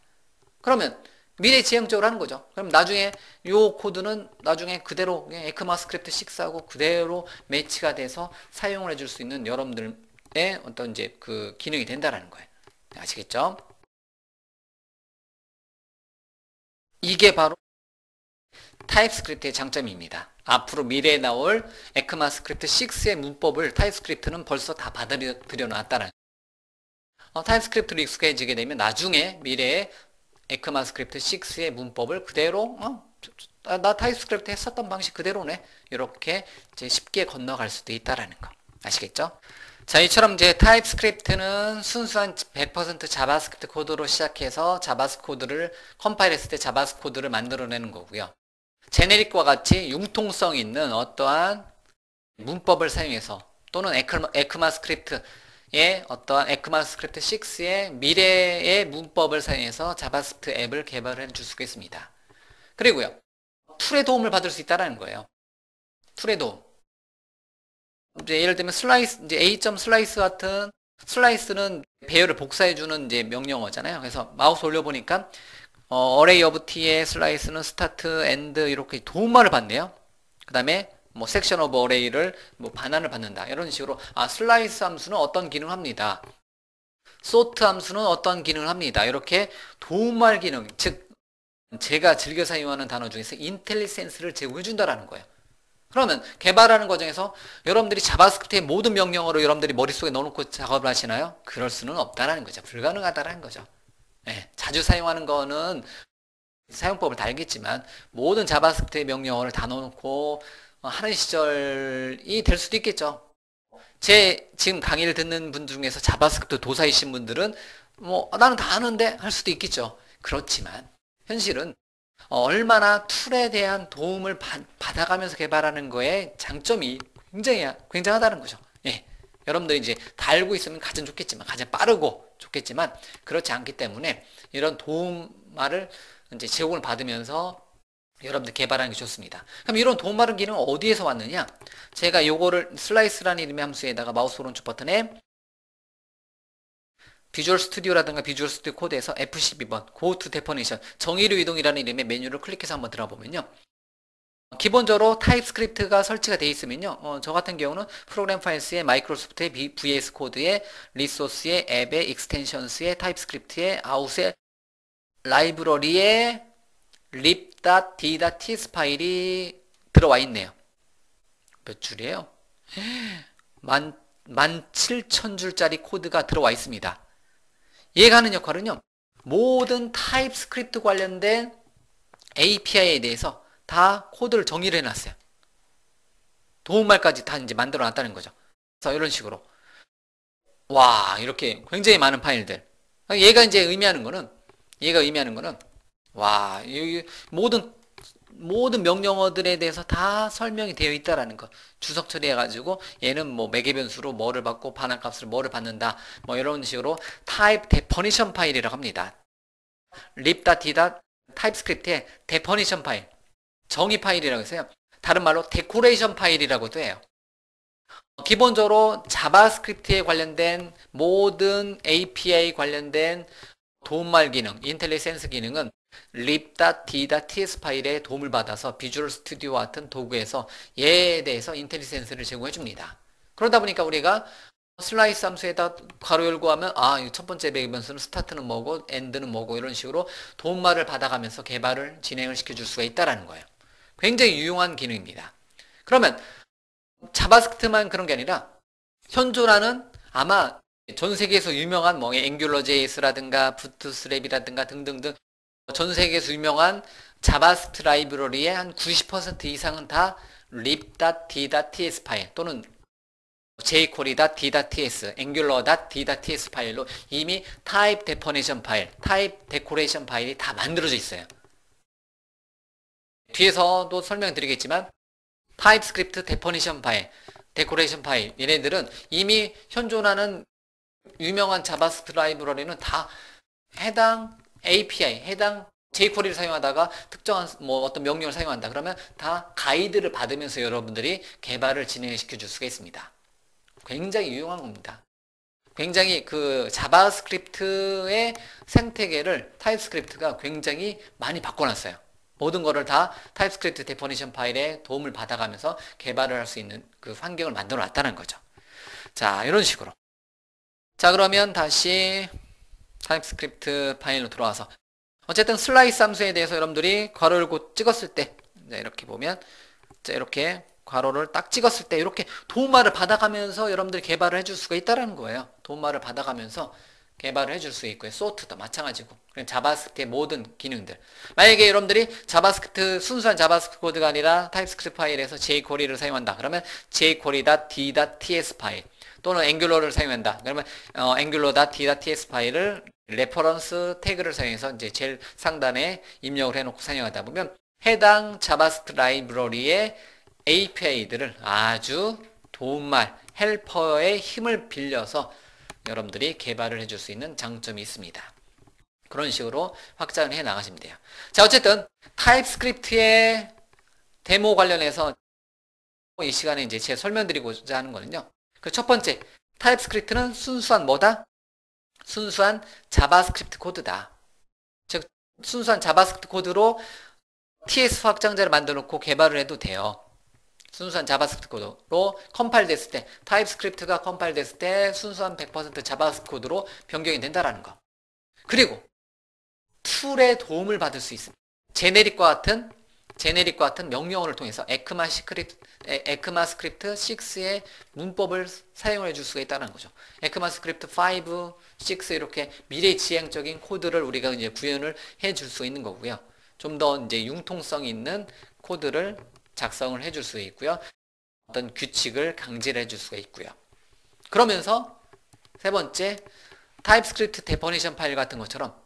그러면 미래 지향적으로 하는 거죠. 그럼 나중에 요 코드는 나중에 그대로 에크마스크립트 6하고 그대로 매치가 돼서 사용을 해줄 수 있는 여러분들의 어떤 이제 그 기능이 된다라는 거예요. 아시겠죠? 이게 바로 타입스크립트의 장점입니다. 앞으로 미래에 나올 에크마스크립트 6의 문법을 타입스크립트는 벌써 다 받아들여 놨다는 타입스크립트로 익숙해지게 되면 나중에 미래에 에크마스크립트 6의 문법을 그대로 나 타입스크립트 했었던 방식 그대로네 이렇게 이제 쉽게 건너갈 수도 있다라는 거 아시겠죠? 자, 이처럼 이제 타입스크립트는 순수한 100% 자바스크립트 코드로 시작해서 자바스크립트 코드를 컴파일했을 때 자바스크립트 코드를 만들어내는 거고요. 제네릭과 같이 융통성 있는 어떠한 문법을 사용해서 또는 에크마스크립트의 어떠한 에크마스크립트 6의 미래의 문법을 사용해서 자바스크립트 앱을 개발해 줄 수가 있습니다. 그리고요. 툴의 도움을 받을 수 있다는 거예요. 툴의 도움. 이제 예를 들면 슬라이스, 이제 A.슬라이스 같은 슬라이스는 배열을 복사해주는 이제 명령어잖아요. 그래서 마우스 올려보니까 array of t의 슬라이스는 start, end 이렇게 도움말을 받네요. 그 다음에 뭐 section of array를 뭐 반환을 받는다. 이런 식으로 슬라이스 함수는 어떤 기능을 합니다. sort 함수는 어떤 기능을 합니다. 이렇게 도움말 기능, 즉 제가 즐겨 사용하는 단어 중에서 인텔리센스를 제공해 준다라는 거예요. 그러면 개발하는 과정에서 여러분들이 자바스크립트의 모든 명령어를 여러분들이 머릿속에 넣어놓고 작업을 하시나요? 그럴 수는 없다라는 거죠. 불가능하다라는 거죠. 네, 자주 사용하는 거는 사용법을 다 알겠지만 모든 자바스크립트의 명령어를 다 넣어놓고 하는 시절이 될 수도 있겠죠. 제 지금 강의를 듣는 분 중에서 자바스크립트 도사이신 분들은 뭐 나는 다 아는데 할 수도 있겠죠. 그렇지만 현실은 얼마나 툴에 대한 도움을 받아가면서 개발하는 거에 장점이 굉장하다는 거죠. 예. 여러분들이 이제 다 알고 있으면 가장 좋겠지만, 가장 빠르고 좋겠지만, 그렇지 않기 때문에 이런 도움말을 이제 제공을 받으면서 여러분들 개발하는 게 좋습니다. 그럼 이런 도움말은 기능은 어디에서 왔느냐? 제가 요거를 슬라이스라는 이름의 함수에다가 마우스 오른쪽 버튼에 비주얼 스튜디오라든가 비주얼 스튜디오 코드에서 F12번 Go to Definition 정의류 이동이라는 이름의 메뉴를 클릭해서 한번 들어보면요. 기본적으로 타입스크립트가 설치가 되어 있으면요. 저 같은 경우는 프로그램 파일스의 마이크로소프트의 VS 코드의 리소스의 앱의 익스텐션스의 타입스크립트의 아웃의 라이브러리의 lib.d.ts 파일이 들어와 있네요. 몇 줄이에요? 17,000줄짜리 코드가 들어와 있습니다. 얘가 하는 역할은요. 모든 타입스크립트 관련된 API에 대해서 다 코드를 정의를 해놨어요. 도움말까지 다 이제 만들어 놨다는 거죠. 그래서 이런 식으로. 와, 이렇게 굉장히 많은 파일들. 얘가 의미하는 거는, 와, 모든 명령어들에 대해서 다 설명이 되어 있다라는 것. 주석 처리해가지고 얘는 뭐 매개 변수로 뭐를 받고 반환값으로 뭐를 받는다. 뭐 이런 식으로 타입 데퍼니션 파일이라고 합니다. lib.d. 타입스크립트의 데퍼니션 파일, 정의 파일이라고 해서요. 다른 말로 데코레이션 파일이라고도 해요. 기본적으로 자바스크립트에 관련된 모든 API 관련된 도움말 기능, 인텔리센스 기능은 lib.d.ts 파일에 도움을 받아서 비주얼 스튜디오와 같은 도구에서 얘에 대해서 인텔리센스를 제공해 줍니다. 그러다 보니까 우리가 슬라이스 함수에다 괄호 열고 하면 첫 번째 배기변수는 스타트는 뭐고 엔드는 뭐고 이런 식으로 도움말을 받아가면서 개발을 진행을 시켜줄 수가 있다는 거예요. 굉장히 유용한 기능입니다. 그러면 자바스크립트만 그런 게 아니라 현존하는 아마 전 세계에서 유명한 뭐 앵귤러.js라든가 부트스트랩이라든가 등등등 전 세계에서 유명한 자바스크립트 라이브러리의 한 90% 이상은 다 lib.d.ts 파일 또는 jQuery.d.ts, angular.d.ts 파일로 이미 타입 데퍼니션 파일, 타입 데코레이션 파일이 다 만들어져 있어요. 뒤에서도 설명드리겠지만 타입스크립트 데퍼니션 파일, 데코레이션 파일 얘네들은 이미 현존하는 유명한 자바스크립트 라이브러리는 다 해당 API, 해당 jQuery를 사용하다가 특정한 뭐 어떤 명령을 사용한다. 그러면 다 가이드를 받으면서 여러분들이 개발을 진행시켜 줄 수가 있습니다. 굉장히 유용한 겁니다. 굉장히 그 자바스크립트의 생태계를 타입스크립트가 굉장히 많이 바꿔놨어요. 모든 거를 다 타입스크립트 데퍼니션 파일에 도움을 받아가면서 개발을 할 수 있는 그 환경을 만들어 놨다는 거죠. 자, 이런 식으로. 자, 그러면 다시 타입스크립트 파일로 들어와서 어쨌든 슬라이스 함수에 대해서 여러분들이 괄호를 곧 찍었을 때 이렇게 보면 이렇게 괄호를 딱 찍었을 때 이렇게 도움말을 받아가면서 여러분들이 개발을 해줄 수가 있다는 거예요. 도움말을 받아가면서 개발을 해줄 수 있고요. 소트도 마찬가지고. 자바스크립트의 모든 기능들. 만약에 여러분들이 자바스크립트, 순수한 자바스크립트 코드가 아니라 타입스크립트 파일에서 jQuery를 사용한다. 그러면 jQuery.d.ts 파일 또는 앵귤러를 사용한다. 그러면 angular.d.ts 파일을 레퍼런스 태그를 사용해서 이제 제일 상단에 입력을 해놓고 사용하다 보면 해당 자바스크립트 라이브러리의 API들을 아주 도움말, 헬퍼의 힘을 빌려서 여러분들이 개발을 해줄 수 있는 장점이 있습니다. 그런 식으로 확장을 해 나가시면 돼요. 자, 어쨌든 타입스크립트의 데모 관련해서 이 시간에 이제 제가 설명드리고자 하는 거는요. 그 첫 번째, 타입스크립트는 순수한 뭐다? 순수한 자바스크립트 코드다. 즉, 순수한 자바스크립트 코드로 TS 확장자를 만들어 놓고 개발을 해도 돼요. 순수한 자바스크립트 코드로 컴파일 됐을 때, 타입스크립트가 컴파일 됐을 때 순수한 100% 자바스크립트 코드로 변경이 된다라는 거. 그리고 툴의 도움을 받을 수 있습니다. 제네릭과 같은 명령어를 통해서 에크마스크립트 6의 문법을 사용해 줄 수가 있다는 거죠. 에크마스크립트 5, 6 이렇게 미래지향적인 코드를 우리가 이제 구현을 해 줄 수 있는 거고요. 좀 더 이제 융통성 있는 코드를 작성을 해줄 수 있고요. 어떤 규칙을 강제를 해줄 수가 있고요. 그러면서 세 번째, 타입스크립트 데퍼니션 파일 같은 것처럼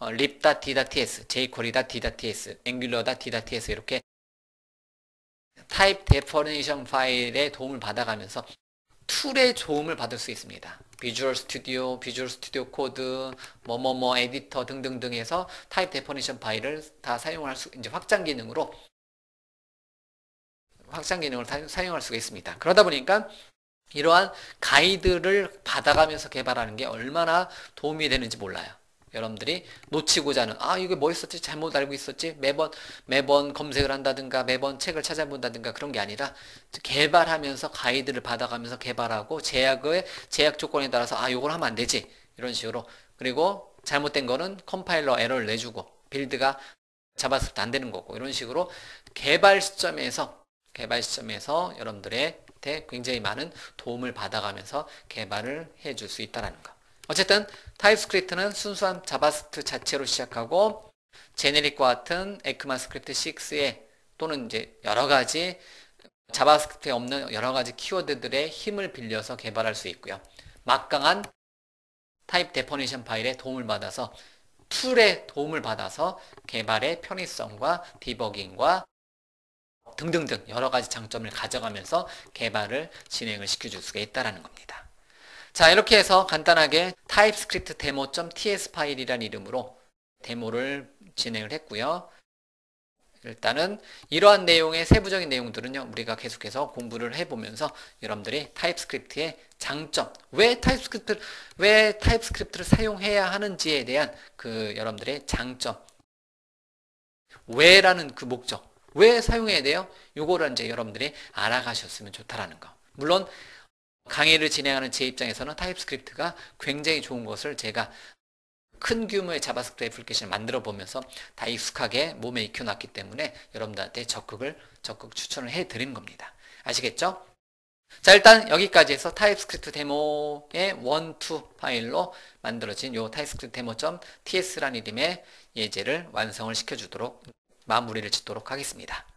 lib.d.ts, jQuery.d.ts, angular.d.ts 이렇게 타입 데퍼니션 파일의 도움을 받아가면서 툴의 도움을 받을 수 있습니다. 비주얼 스튜디오 코드, 뭐뭐뭐 에디터 등등등 해서 타입 데퍼니션 파일을 다 사용할 수, 이제 확장 기능을 사용할 수가 있습니다. 그러다 보니까 이러한 가이드를 받아가면서 개발하는 게 얼마나 도움이 되는지 몰라요. 여러분들이 놓치고자 하는, 이게 뭐 있었지? 잘못 알고 있었지? 매번 검색을 한다든가, 매번 책을 찾아본다든가 그런 게 아니라 개발하면서 가이드를 받아가면서 개발하고 제약 조건에 따라서, 요걸 하면 안 되지. 이런 식으로. 그리고 잘못된 거는 컴파일러 에러를 내주고, 빌드가 자바스크립트 안 되는 거고, 이런 식으로 개발 시점에서 여러분들한테 굉장히 많은 도움을 받아가면서 개발을 해줄 수 있다는 거. 어쨌든 타입스크립트는 순수한 자바스크립트 자체로 시작하고 제네릭과 같은 에크마스크립트 6의 또는 이제 여러 가지 자바스크립트에 없는 여러 가지 키워드들의 힘을 빌려서 개발할 수 있고요. 막강한 타입 데퍼니션 파일의 도움을 받아서 툴의 도움을 받아서 개발의 편의성과 디버깅과 등등등 여러 가지 장점을 가져가면서 개발을 진행을 시켜줄 수가 있다는 겁니다. 자, 이렇게 해서 간단하게 타입스크립트 데모.ts 파일이라는 이름으로 데모를 진행을 했고요. 일단은 이러한 내용의 세부적인 내용들은요, 우리가 계속해서 공부를 해보면서 여러분들이 타입스크립트의 장점, 왜 타입스크립트를 사용해야 하는지에 대한 그 여러분들의 장점, 왜라는 그 목적, 왜 사용해야 돼요? 요거를 이제 여러분들이 알아가셨으면 좋다라는 거. 물론 강의를 진행하는 제 입장에서는 타입스크립트가 굉장히 좋은 것을 제가 큰 규모의 자바스크립트 애플리케이션을 만들어 보면서 다 익숙하게 몸에 익혀놨기 때문에 여러분들한테 적극 추천을 해드리는 겁니다. 아시겠죠? 자, 일단 여기까지 해서 타입스크립트 데모의 1, 2 파일로 만들어진 요 타입스크립트 데모.ts라는 이름의 예제를 완성을 시켜주도록 마무리를 짓도록 하겠습니다.